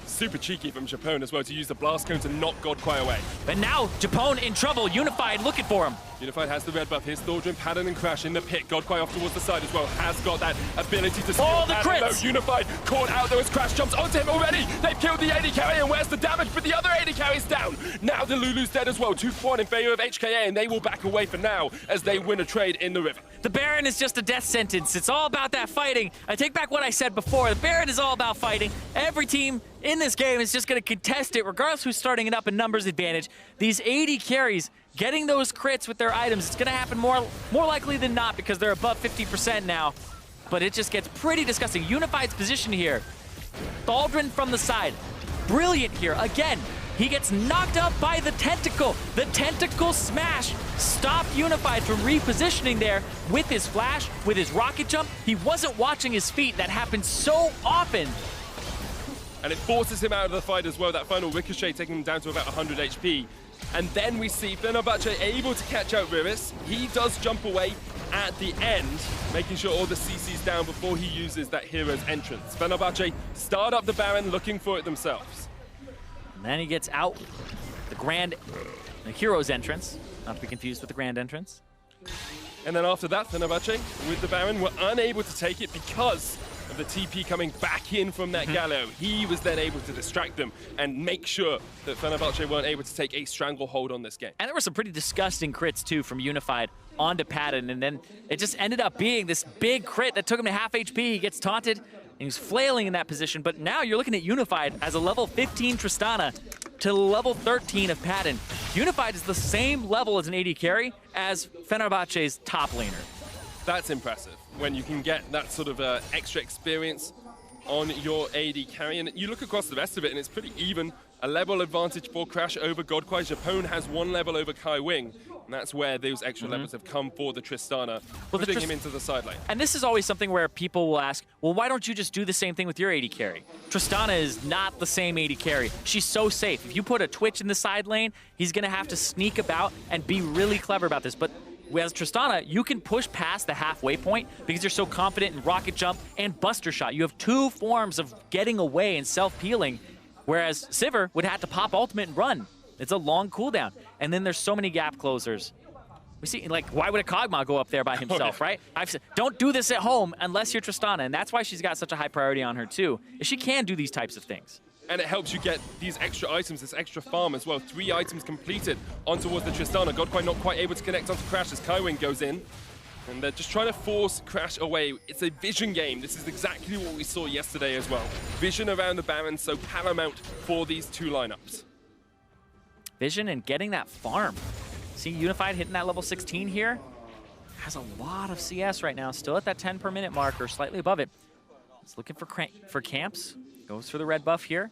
Super cheeky from Japone as well to use the blast cone to knock GodKwai away. But now Japone in trouble. Unified looking for him. Unified has the red buff. Here's Thaldrin, Padden, and Crash in the pit. GodKwai off towards the side as well. Has got that ability to steal. Oh, the crits! Low. Unified caught out there as Crash jumps onto him already. They've killed the AD carry, and where's the damage? But the other AD carry's down. Now the Lulu's dead as well. 2-1 in favor of HKA, and they will back away for now as they win a trade in the river. The Baron is just a death sentence. It's all about that fighting. I take back what I said before. The Baron is all about fighting. Every team in this game is just going to contest it, regardless who's starting it up in numbers advantage. These AD carries getting those crits with their items, it's going to happen more likely than not because they're above 50% now. But it just gets pretty disgusting. Unified's position here. Thaldrin from the side. Brilliant here. Again, he gets knocked up by the tentacle. The tentacle smash stopped Unified from repositioning there with his flash, with his rocket jump. He wasn't watching his feet. That happens so often. And it forces him out of the fight as well. That final ricochet taking him down to about 100 HP. And then we see Fenerbahçe able to catch out Riris. He does jump away at the end, making sure all the CC's down before he uses that hero's entrance. Fenerbahçe start up the Baron looking for it themselves. And then he gets out the hero's entrance, not to be confused with the grand entrance. And then after that, Fenerbahçe with the Baron were unable to take it because of the TP coming back in from that Galio. He was then able to distract them and make sure that Fenerbahçe weren't able to take a stranglehold on this game. And there were some pretty disgusting crits too from Unified onto Padden, and then it just ended up being this big crit that took him to half HP. He gets taunted, and he's flailing in that position, but now you're looking at Unified as a level 15 Tristana to level 13 of Padden. Unified is the same level as an AD carry as Fenerbahçe's top laner. That's impressive when you can get that sort of extra experience on your AD carry. And you look across the rest of it and it's pretty even. A level advantage for Crash over GodKwai. Japone has 1 level over Kaiwing. And that's where those extra levels have come for the Tristana, putting him into the side lane. And this is always something where people will ask, well, why don't you just do the same thing with your AD carry? Tristana is not the same AD carry. She's so safe. If you put a Twitch in the side lane, he's going to have to sneak about and be really clever about this. But Whereas Tristana, you can push past the halfway point because you're so confident in rocket jump and buster shot. You have two forms of getting away and self-peeling, whereas Sivir would have to pop ultimate and run. It's a long cooldown. And then there's so many gap closers. We see, like, why would a Kog'Maw go up there by himself, right? I've said, don't do this at home unless you're Tristana, and that's why she's got such a high priority on her too, is she can do these types of things. And it helps you get these extra items, this extra farm as well. 3 items completed on towards the Tristana. GodKwai not quite able to connect onto Crash as Kaiwing goes in. And they're just trying to force Crash away. It's a vision game. This is exactly what we saw yesterday as well. Vision around the Baron, so paramount for these two lineups. Vision and getting that farm. See Unified hitting that level 16 here. Has a lot of CS right now, still at that 10 per minute mark or slightly above it. It's looking for camps. Goes for the red buff here.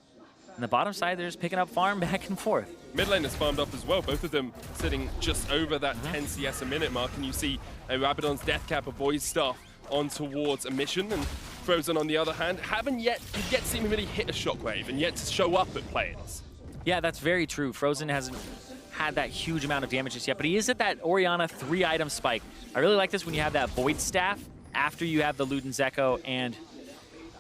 On the bottom side, they're just picking up farm back and forth. Mid lane is farmed up as well, both of them sitting just over that 10 CS a minute mark. And you see a Rabadon's Death Cap avoids stuff on towards a mission. And Frozen, on the other hand, haven't yet seen him really hit a shockwave and yet to show up at players. Yeah, that's very true. Frozen hasn't had that huge amount of damage just yet, but he is at that Orianna 3-item spike. I really like this when you have that Void Staff after you have the Luden's Echo and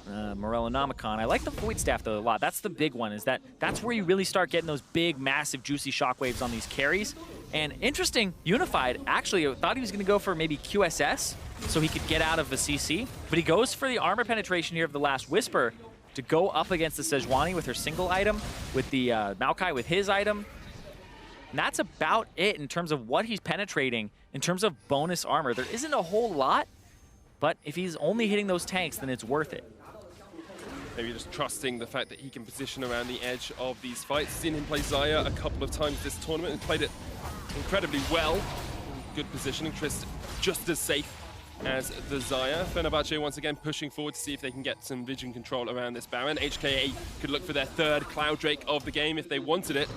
Morellonomicon. I like the Void Staff though a lot. That's the big one, is that's where you really start getting those big, massive, juicy shockwaves on these carries. And interesting, Unified actually thought he was going to go for maybe QSS so he could get out of the CC, but he goes for the armor penetration here of the Last Whisper to go up against the Sejuani with her single item, with the Maokai with his item. And that's about it in terms of what he's penetrating in terms of bonus armor. There isn't a whole lot, but if he's only hitting those tanks, then it's worth it. Maybe just trusting the fact that he can position around the edge of these fights. Seen him play Xayah a couple of times this tournament and played it incredibly well. Good positioning, Trist just as safe as the Xayah. Fenerbahçe once again pushing forward to see if they can get some vision control around this Baron. HKA could look for their 3rd Cloud Drake of the game if they wanted it.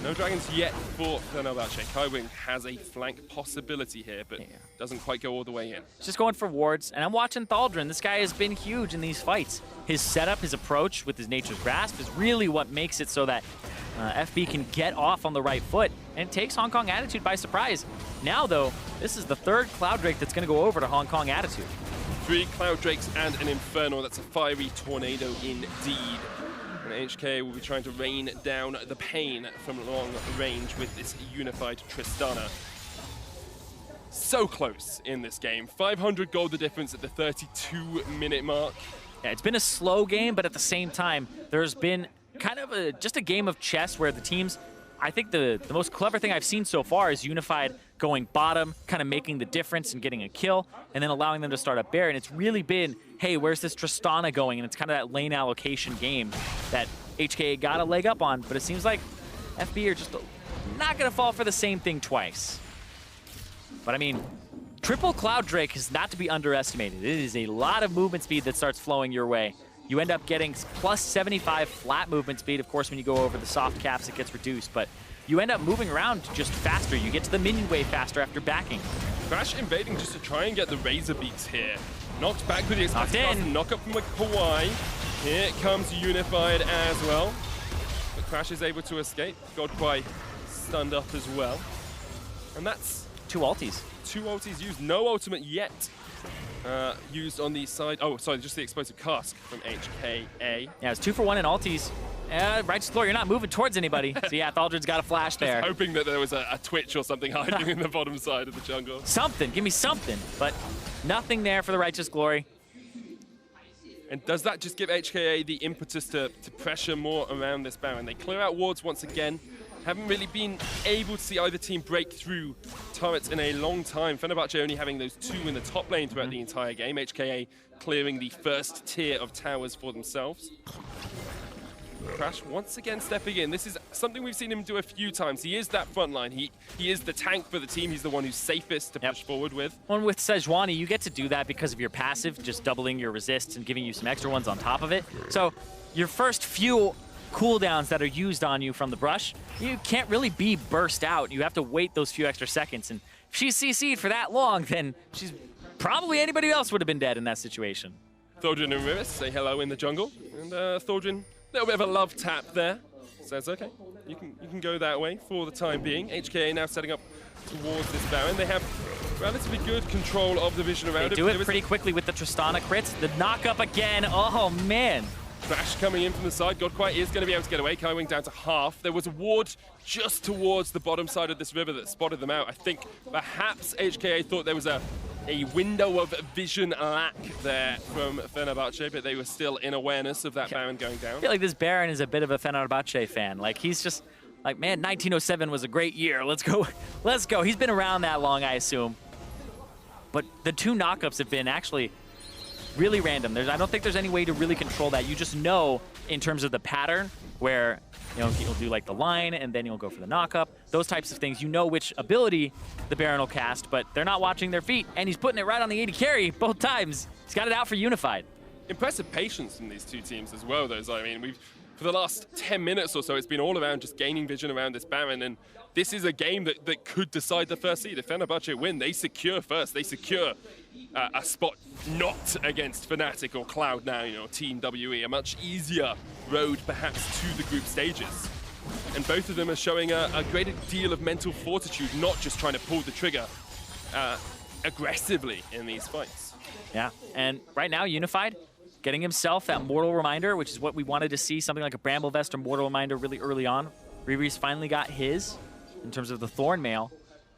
No dragons yet for Fenerbahçe. Kaiwing has a flank possibility here, but doesn't quite go all the way in. Just going for wards, and I'm watching Thaldrin. This guy has been huge in these fights. His setup, his approach with his Nature's Grasp is really what makes it so that FB can get off on the right foot and takes Hong Kong Attitude by surprise. Now, though, this is the 3rd Cloud Drake that's going to go over to Hong Kong Attitude. 3 Cloud Drakes and an Inferno. That's a fiery tornado indeed. And HK will be trying to rain down the pain from long range with this Unified Tristana. So close in this game. 500 gold the difference at the 32-minute mark. Yeah, it's been a slow game, but at the same time, there's been kind of just a game of chess where the teams, I think the most clever thing I've seen so far is Unified going bottom, kind of making the difference and getting a kill, and then allowing them to start up Baron. It's really been, hey, where's this Tristana going? And it's kind of that lane allocation game that HKA got a leg up on, but it seems like FB are just not going to fall for the same thing twice. But I mean, triple Cloud Drake is not to be underestimated. It is a lot of movement speed that starts flowing your way. You end up getting plus 75 flat movement speed. Of course, when you go over the soft caps, it gets reduced, but you end up moving around just faster. You get to the minion wave faster after backing. Crash invading just to try and get the Razor Beaks here. Knocked back with the expected knock up from Kawhi. Here comes Unified as well. But Crash is able to escape. GodKwai stunned up as well. And that's 2 ultis. 2 ultis used. No ultimate yet used on the side. Oh, sorry, just the explosive cask from HKA. Yeah, it's 2 for 1 in ultis. Righteous Glory, you're not moving towards anybody. So yeah, Thaldrin's got a flash there. Just hoping that there was a Twitch or something hiding in the bottom side of the jungle. Something, give me something. But nothing there for the Righteous Glory. And does that just give HKA the impetus to pressure more around this Baron? They clear out wards once again. Haven't really been able to see either team break through turrets in a long time. Fenerbahçe only having those 2 in the top lane throughout the entire game. HKA clearing the 1st tier of towers for themselves. Crash once again stepping in. This is something we've seen him do a few times. He is that front line. He is the tank for the team. He's the one who's safest to push forward with. Well, with Sejuani, you get to do that because of your passive, just doubling your resists and giving you some extra ones on top of it. So your first few cooldowns that are used on you from the brush, you can't really be burst out. You have to wait those few extra seconds. And if she's CC'd for that long, then she's probably anybody else would have been dead in that situation. Thaldrin and Riris say hello in the jungle. And Thaldrin, a little bit of a love tap there. says, okay, you can go that way for the time being. HKA now setting up towards this Baron. They have relatively good control of the vision around it. They do it pretty quickly with the Tristana crits. The knock-up again. Oh, man. Crash coming in from the side. GodKwai is going to be able to get away. Kaiwing down to half. There was a ward just towards the bottom side of this river that spotted them out. I think perhaps HKA thought there was a window of vision lack there from Fenerbahçe, but they were still in awareness of that Baron going down. I feel like this Baron is a bit of a Fenerbahçe fan. Like, he's just like, man, 1907 was a great year. Let's go. Let's go. He's been around that long, I assume. But the two knockups have been actually really random. I don't think there's any way to really control that. You just know in terms of the pattern where, you know, he'll do like the line and then he'll go for the knockup. Those types of things. You know which ability the Baron will cast, but they're not watching their feet, and he's putting it right on the AD carry both times. He's got it out for Unified. Impressive patience from these two teams as well, though. So, I mean, for the last 10 minutes or so, it's been all around just gaining vision around this Baron, and this is a game that could decide the first seed. If Fenerbahçe win, they secure first. They secure a spot not against Fnatic or Cloud now, you know, Team WE, a much easier road perhaps to the group stages. And both of them are showing a greater deal of mental fortitude, not just trying to pull the trigger aggressively in these fights. Yeah, and right now, Unified getting himself that Mortal Reminder, which is what we wanted to see, something like a Bramble Vest or Mortal Reminder really early on. Riris finally got his in terms of the Thorn Mail.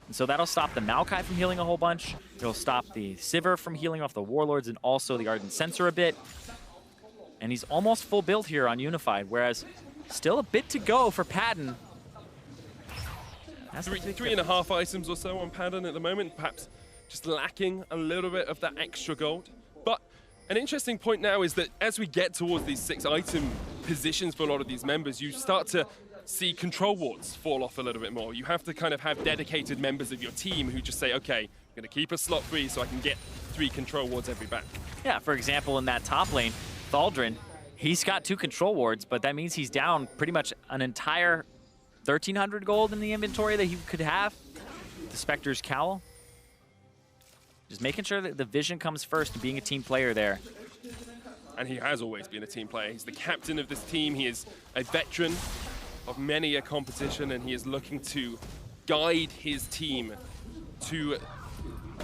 And so that'll stop the Maokai from healing a whole bunch. It'll stop the Sivir from healing off the Warlords and also the Ardent Sensor a bit. And he's almost full build here on Unified, whereas still a bit to go for Padden. That's three and a half items or so on Padden at the moment, perhaps just lacking a little bit of that extra gold. But an interesting point now is that as we get towards these 6-item positions for a lot of these members, you start to see control wards fall off a little bit more. You have to kind of have dedicated members of your team who just say, okay, I'm going to keep a slot free so I can get 3 control wards every back. Yeah, for example, in that top lane, Thaldrin, he's got 2 control wards, but that means he's down pretty much an entire 1,300 gold in the inventory that he could have. The Spectre's Cowl. Just making sure that the vision comes first and being a team player there. And he has always been a team player. He's the captain of this team. He is a veteran of many a competition, and he is looking to guide his team to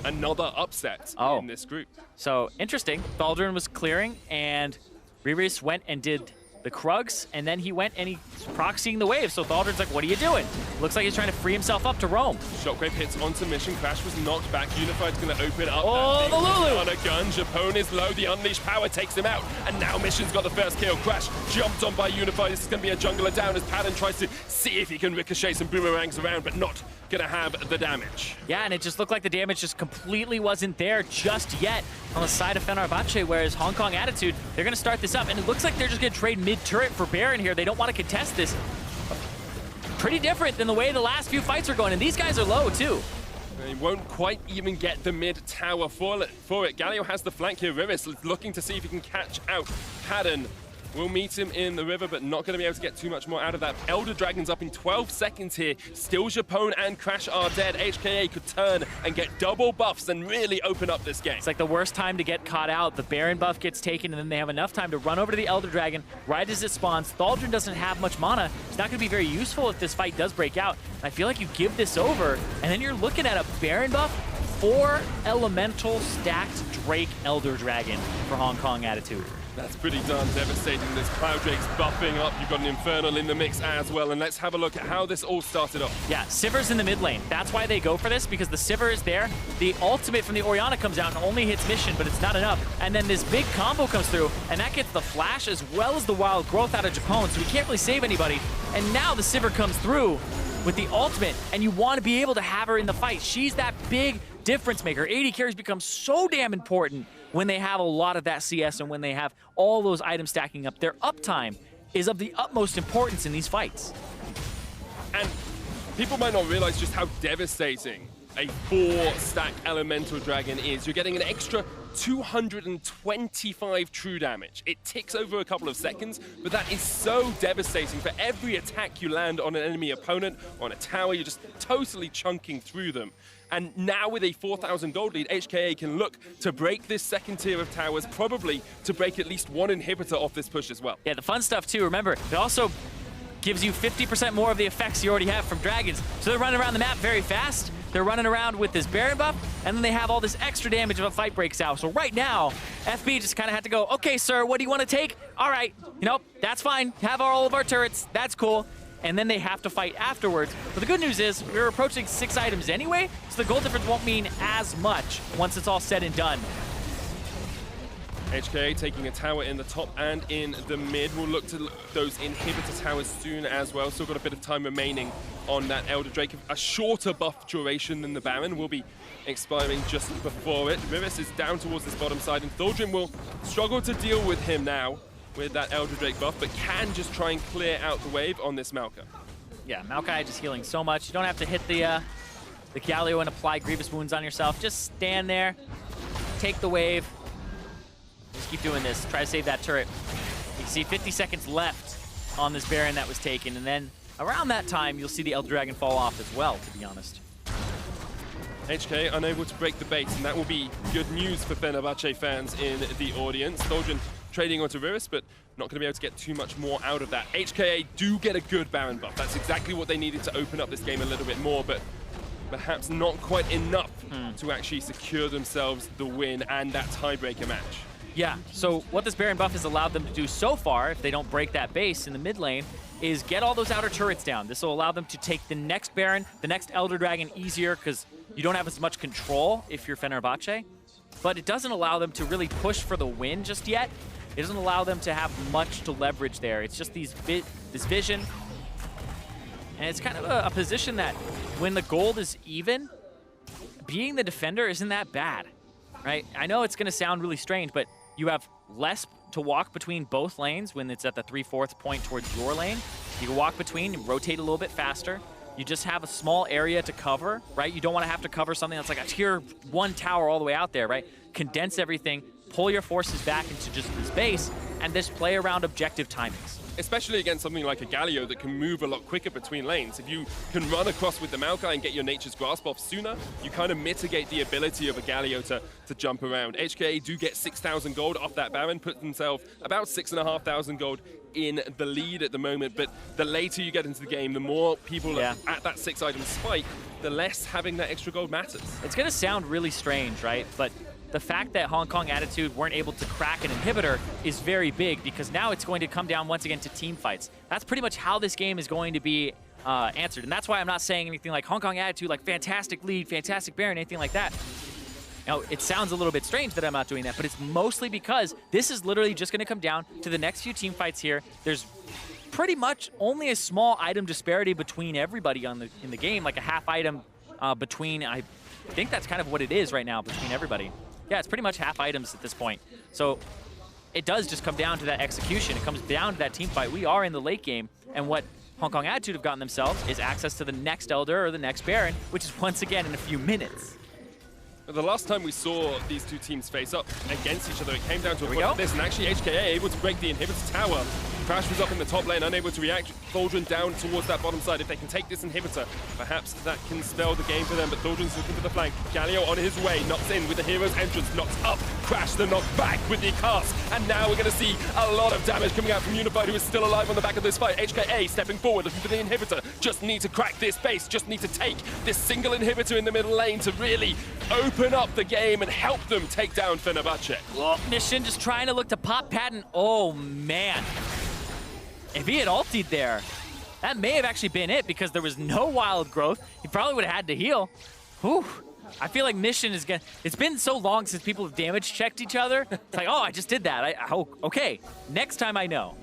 another upset in this group. So interesting. Thaldrin was clearing, and Riris went and did the Krugs, and then he went and he's proxying the wave. So Thaldrin's like, what are you doing? Looks like he's trying to free himself up to roam. Shockwave hits onto Mission. Crash was knocked back. Unified's going to open up. Oh, the Lulu! On a gun. Japone is low. The Unleashed Power takes him out. And now Mission's got the first kill. Crash jumped on by Unified. This is going to be a jungler down as Padden tries to see if he can ricochet some boomerangs around, but not going to have the damage. Yeah, and it just looked like the damage just completely wasn't there just yet on the side of Fenerbahçe, whereas Hong Kong Attitude, they're going to start this up, and it looks like they're just going to trade mid-turret for Baron here. They don't want to contest this. Pretty different than the way the last few fights are going, and these guys are low, too. They won't quite even get the mid-tower for it. Galio has the flank here. Riris looking to see if he can catch out Padden. We'll meet him in the river, but not going to be able to get too much more out of that. Elder Dragon's up in 12 seconds here. Still Japone and Crash are dead. HKA could turn and get double buffs and really open up this game. It's like the worst time to get caught out. The Baron buff gets taken, and then they have enough time to run over to the Elder Dragon right as it spawns. Thaldrin doesn't have much mana. It's not going to be very useful if this fight does break out. I feel like you give this over, and then you're looking at a Baron buff, 4 elemental stacked Drake Elder Dragon for Hong Kong Attitude. That's pretty darn devastating. This Cloud Drake's buffing up. You've got an Infernal in the mix as well. And let's have a look at how this all started off. Yeah, Sivir's in the mid lane. That's why they go for this, because the Sivir is there. The ultimate from the Orianna comes out and only hits Mission, but it's not enough. And then this big combo comes through, and that gets the flash as well as the wild growth out of Japone, so he can't really save anybody. And now the Sivir comes through with the ultimate, and you want to be able to have her in the fight. She's that big difference maker. AD carries become so damn important when they have a lot of that CS and when they have all those items stacking up. Their uptime is of the utmost importance in these fights. And people might not realize just how devastating a 4-stack Elemental Dragon is. You're getting an extra 225 true damage. It ticks over a couple of seconds, but that is so devastating. For every attack you land on an enemy opponent, on a tower, you're just totally chunking through them. And now with a 4,000 gold lead, HKA can look to break this second tier of towers, probably to break at least one inhibitor off this push as well. Yeah, the fun stuff too, remember, they also gives you 50% more of the effects you already have from dragons. So they're running around the map very fast. They're running around with this Baron buff, and then they have all this extra damage if a fight breaks out. So right now, FB just kind of had to go, okay, sir, what do you want to take? All right, you know, that's fine. Have all of our turrets. That's cool. And then they have to fight afterwards. But the good news is we're approaching 6 items anyway, so the gold difference won't mean as much once it's all said and done. HKA taking a tower in the top and in the mid. We'll look to those inhibitor towers soon as well. Still got a bit of time remaining on that Elder Drake. A shorter buff duration than the Baron will be expiring just before it. Riris is down towards this bottom side, and Thaldrin will struggle to deal with him now with that Elder Drake buff, but can just try and clear out the wave on this Maokai. Yeah, Maokai just healing so much. You don't have to hit the Galio and apply grievous wounds on yourself. Just stand there, take the wave. Just keep doing this. Try to save that turret. You can see 50 seconds left on this Baron that was taken, and then around that time, you'll see the Elder Dragon fall off as well, to be honest. HK unable to break the bait, and that will be good news for Fenerbahçe fans in the audience. Thaldrin trading onto Riris, but not going to be able to get too much more out of that. HKA do get a good Baron buff. That's exactly what they needed to open up this game a little bit more, but perhaps not quite enough to actually secure themselves the win and that tiebreaker match. Yeah, so what this Baron buff has allowed them to do so far, if they don't break that base in the mid lane, is get all those outer turrets down. This will allow them to take the next Baron, the next Elder Dragon easier, because you don't have as much control if you're Fenerbahçe. But it doesn't allow them to really push for the win just yet. It doesn't allow them to have much to leverage there. It's just this vision. And it's kind of a position that when the gold is even, being the defender isn't that bad, right? I know it's going to sound really strange, but you have less to walk between both lanes when it's at the 3/4 point towards your lane. You can walk between and rotate a little bit faster. You just have a small area to cover, right? You don't want to have to cover something that's like a tier 1 tower all the way out there, right? Condense everything, pull your forces back into just this base, and just play around objective timings. Especially against something like a Galio that can move a lot quicker between lanes. If you can run across with the Maokai and get your Nature's Grasp off sooner, you kind of mitigate the ability of a Galio to jump around. HKA do get 6,000 gold off that Baron, put themselves about 6,500 gold in the lead at the moment, but the later you get into the game, the more people are at that 6-item spike, the less having that extra gold matters. It's going to sound really strange, right? But the fact that Hong Kong Attitude weren't able to crack an inhibitor is very big, because now it's going to come down once again to team fights. That's pretty much how this game is going to be answered. And that's why I'm not saying anything like Hong Kong Attitude, like fantastic lead, fantastic Baron, anything like that. Now, it sounds a little bit strange that I'm not doing that, but it's mostly because this is literally just going to come down to the next few team fights here. There's pretty much only a small item disparity between everybody in the game, like a half item between, I think that's kind of what it is right now, between everybody. Yeah, it's pretty much half items at this point. So it does just come down to that execution. It comes down to that team fight. We are in the late game, and what Hong Kong Attitude have gotten themselves is access to the next Elder or the next Baron, which is once again in a few minutes. The last time we saw these two teams face up against each other, it came down to a point like this, and actually HKA able to break the inhibitor tower. Crash was up in the top lane, unable to react. Thaldrin down towards that bottom side. If they can take this inhibitor, perhaps that can spell the game for them, but Thaldrin's looking for the flank. Galio on his way, knocks in with the hero's entrance, knocks up. Crash the knock back with the cast, and now we're going to see a lot of damage coming out from Unified, who is still alive on the back of this fight. HKA stepping forward, looking for the inhibitor. Just need to crack this base, just need to take this single inhibitor in the middle lane to really open up the game and help them take down Fenerbahçe. Oh, Mission just trying to look to pop Padden. Oh, man. If he had ultied there, that may have actually been it, because there was no wild growth. He probably would have had to heal. Whew. I feel like Mission is gonna... It's been so long since people have damage checked each other. It's like, oh, I just did that. Okay, next time I know.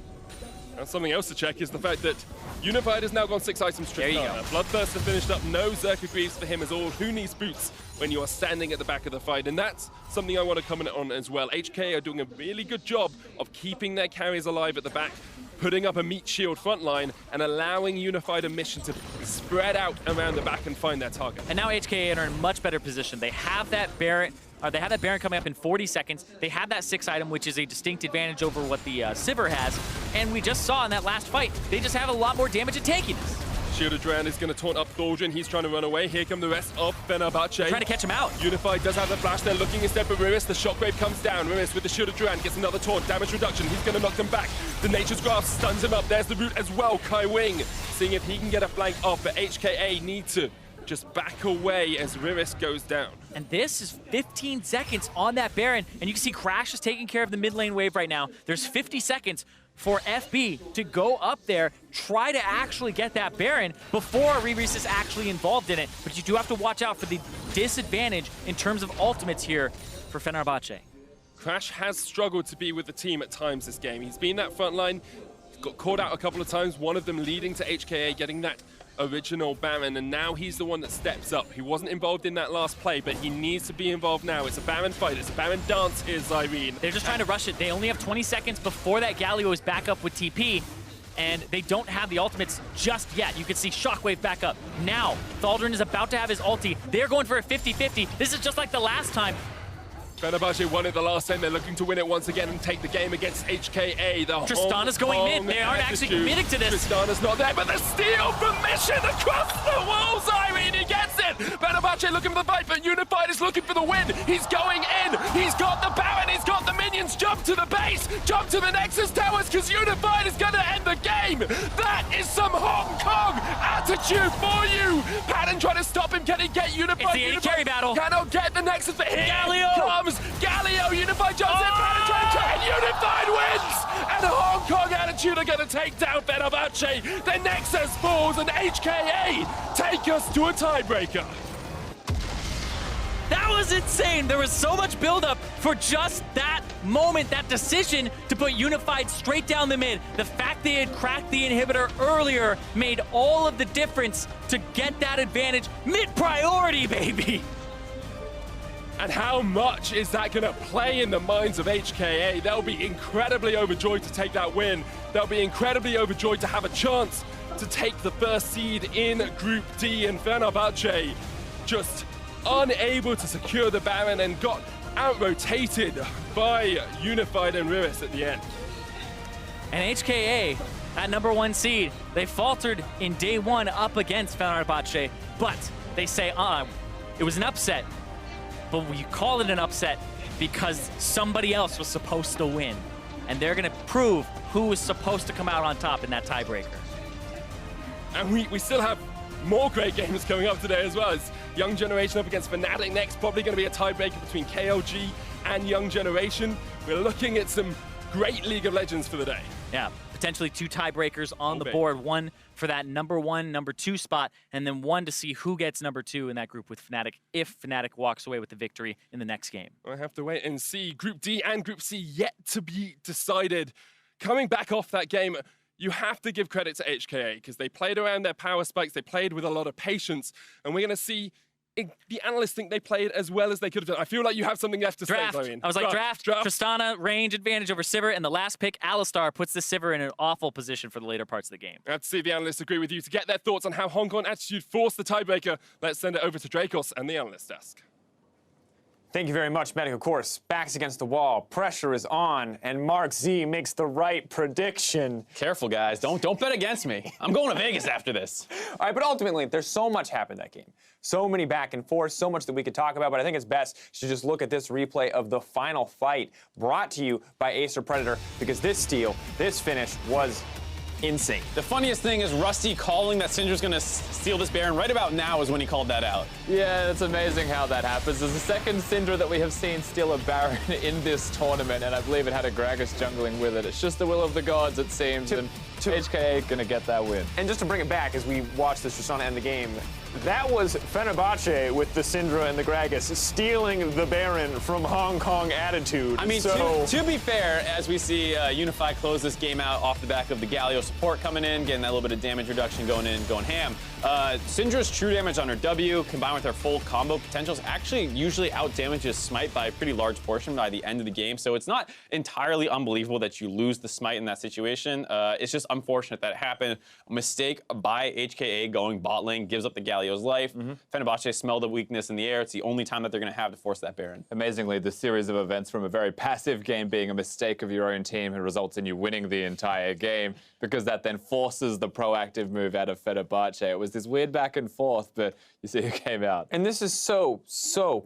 And something else to check is the fact that Unified has now gone 6 items There you go. Bloodthirster finished up, no Zerka Greaves for him as all. Who needs boots when you are standing at the back of the fight? And that's something I want to comment on as well. HK are doing a really good job of keeping their carries alive at the back, putting up a meat shield front line, and allowing Unified and Mission to spread out around the back and find their target. And now HKA are in a much better position. They have that Baron. They have that Baron coming up in 40 seconds. They have that 6 item, which is a distinct advantage over what the Sivir has. And we just saw in that last fight, they just have a lot more damage at tankiness. Shielded Duran is going to taunt up Thaldrin. He's trying to run away. Here come the rest of Fenerbahçe. Trying to catch him out. Unified does have the flash. They're looking instead for Riris. The shockwave comes down. Riris with the Shielded Duran gets another taunt. Damage reduction. He's going to knock them back. The Nature's Grasp stuns him up. There's the root as well. Kaiwing seeing if he can get a flank off, but HKA need to just back away as Riris goes down. And this is 15 seconds on that Baron, and you can see Crash is taking care of the mid lane wave right now. There's 50 seconds for FB to go up there, try to actually get that Baron before Riris is actually involved in it. But you do have to watch out for the disadvantage in terms of ultimates here for Fenerbahçe. Crash has struggled to be with the team at times this game. He's been that front line, got caught out a couple of times, one of them leading to HKA getting that original Baron, and now he's the one that steps up. He wasn't involved in that last play, but he needs to be involved now. It's a Baron fight. It's a Baron dance here, Zirene. They're just trying to rush it. They only have 20 seconds before that Galio is back up with TP, and they don't have the ultimates just yet. You can see Shockwave back up. Now, Thaldrin is about to have his ulti. They're going for a 50-50. This is just like the last time. Fenerbahçe won it the last time. They're looking to win it once again and take the game against HKA. Tristana's going mid. They aren't actually committing to this. Tristana's not there, but the steal from Mission across the wall. Zirene, he gets it. Fenerbahçe looking for the fight, but Unified is looking for the win. He's going in. He's got the Baron. He's got the minions. Jump to the base. Jump to the Nexus Towers, because Unified is going to end the game. That is some Hong Kong attitude for you. Padden trying to stop him. Can he get Unified? It's the AD carry battle. Cannot get the Nexus, but here Galio comes Galio. Unified jumps in, Padden trying to try, and Unified wins! And Hong Kong attitude are going to take down Fenerbahçe. The Nexus falls, and HKA take us to a tiebreaker. That was insane. There was so much buildup for just that moment, that decision to put Unified straight down the mid. The fact they had cracked the inhibitor earlier made all of the difference to get that advantage. Mid-priority, baby. And how much is that going to play in the minds of HKA? They'll be incredibly overjoyed to take that win. They'll be incredibly overjoyed to have a chance to take the first seed in Group D, and Fenerbahçe just unable to secure the Baron and got out-rotated by Unified and Riris at the end. And HKA, at #1 seed, they faltered in day one up against Fenerbahçe, but they say, it was an upset. But we call it an upset because somebody else was supposed to win. And they're going to prove who was supposed to come out on top in that tiebreaker. And we still have more great games coming up today as well. It's Young Generation up against Fnatic next. Probably going to be a tiebreaker between KLG and Young Generation. We're looking at some great League of Legends for the day. Yeah, potentially 2 tiebreakers on the board. One for that #1, #2 spot, and then one to see who gets #2 in that group with Fnatic if Fnatic walks away with the victory in the next game. I have to wait and see. Group D and Group C yet to be decided. Coming back off that game, you have to give credit to HKA because they played around their power spikes. They played with a lot of patience, and we're going to see the analysts think they played as well as they could have done. I feel like you have something left to say, Dorian. I was like, draft. Tristana, range advantage over Sivir, and the last pick, Alistar, puts the Sivir in an awful position for the later parts of the game. I have to see if the analysts agree with you. To get their thoughts on how Hong Kong attitude forced the tiebreaker, let's send it over to Dracos and the analyst desk. Thank you very much, Medic. Of course, backs against the wall, pressure is on, and Mark Z makes the right prediction. Careful, guys. Don't bet against me. I'm going to Vegas after this. All right, but ultimately, there's so much happened that game. So many back and forth, so much that we could talk about, but I think it's best to just look at this replay of the final fight brought to you by Acer Predator, because this steal, this finish was insane. The funniest thing is Rusty calling that Syndra's going to steal this Baron right about now is when he called that out. Yeah, it's amazing how that happens. It's the second Syndra that we have seen steal a Baron in this tournament, and I believe it had a Gragas jungling with it. It's just the will of the gods, it seems, and HKA gonna get that win. And just to bring it back, as we watch this Tristana end the game, that was Fenerbahçe with the Syndra and the Gragas stealing the Baron from Hong Kong attitude. I mean, to be fair, as we see Unified close this game out off the back of the Galio support coming in, getting that little bit of damage reduction going in, going ham. Syndra's true damage on her W, combined with her full combo potentials, actually usually out-damages Smite by a pretty large portion by the end of the game. So it's not entirely unbelievable that you lose the Smite in that situation. It's just unfortunate that it happened. A mistake by HKA going bot lane gives up the Galio's life. Fenerbahçe smelled the weakness in the air. It's the only time that they're going to have to force that Baron. Amazingly, the series of events from a very passive game being a mistake of your own team and results in you winning the entire game, because that then forces the proactive move out of Fenerbahçe. It was this weird back and forth, but you see who came out. And this is so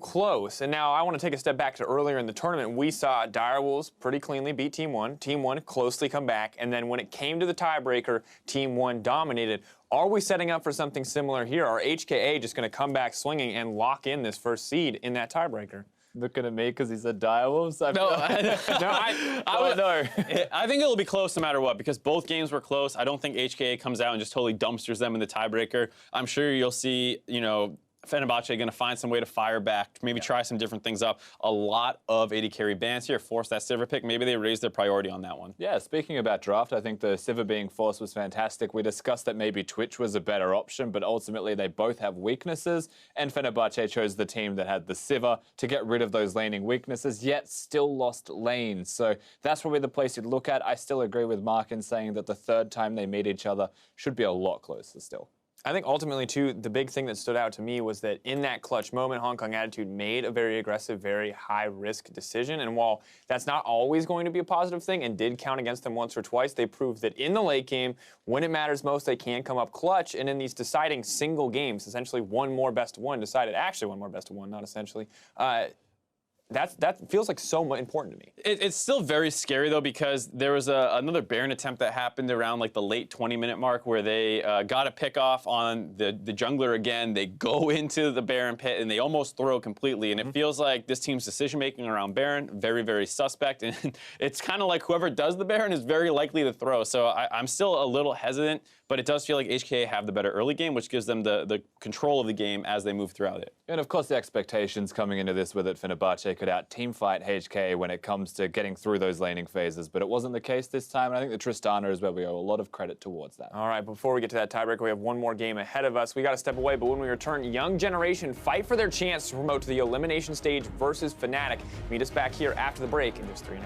close. And now I want to take a step back to earlier in the tournament. We saw Direwolves pretty cleanly beat Team 1. Team 1 closely come back. And then when it came to the tiebreaker, Team 1 dominated. Are we setting up for something similar here? Are HKA just going to come back swinging and lock in this first seed in that tiebreaker? Looking at me because he said Direwolves? I think it'll be close no matter what, because both games were close. I don't think HKA comes out and just totally dumpsters them in the tiebreaker. I'm sure you'll see, you know, Fenerbahçe going to find some way to fire back, maybe try some different things up. A lot of AD carry bans here, force that Sivir pick. Maybe they raise their priority on that one. Yeah, speaking about draft, I think the Sivir being forced was fantastic. We discussed that maybe Twitch was a better option, but ultimately they both have weaknesses, and Fenerbahçe chose the team that had the Sivir to get rid of those laning weaknesses, yet still lost lanes. So that's probably the place you'd look at. I still agree with Mark in saying that the third time they meet each other should be a lot closer still. I think ultimately, too, the big thing that stood out to me was that in that clutch moment, Hong Kong Attitude made a very aggressive, very high-risk decision. And while that's not always going to be a positive thing and did count against them once or twice, they proved that in the late game, when it matters most, they can come up clutch. And in these deciding single games, essentially one more best of one decided, actually one more best of one, not essentially, that feels like so important to me. It's still very scary, though, because there was another Baron attempt that happened around like the late 20-minute mark where they got a pick off on the jungler again. They go into the Baron pit and they almost throw completely. And it feels like this team's decision-making around Baron, very, very suspect. And it's kind of like whoever does the Baron is very likely to throw. So I'm still a little hesitant, but it does feel like HKA have the better early game, which gives them the control of the game as they move throughout it. And of course, the expectations coming into this with it, Fenerbahçe could out-teamfight HKA when it comes to getting through those laning phases, but it wasn't the case this time, and I think the Tristana is where we owe a lot of credit towards that. All right, before we get to that tiebreaker, we have one more game ahead of us. We got to step away, but when we return, Young Generation fight for their chance to promote to the elimination stage versus Fnatic. Meet us back here after the break in just 3.5.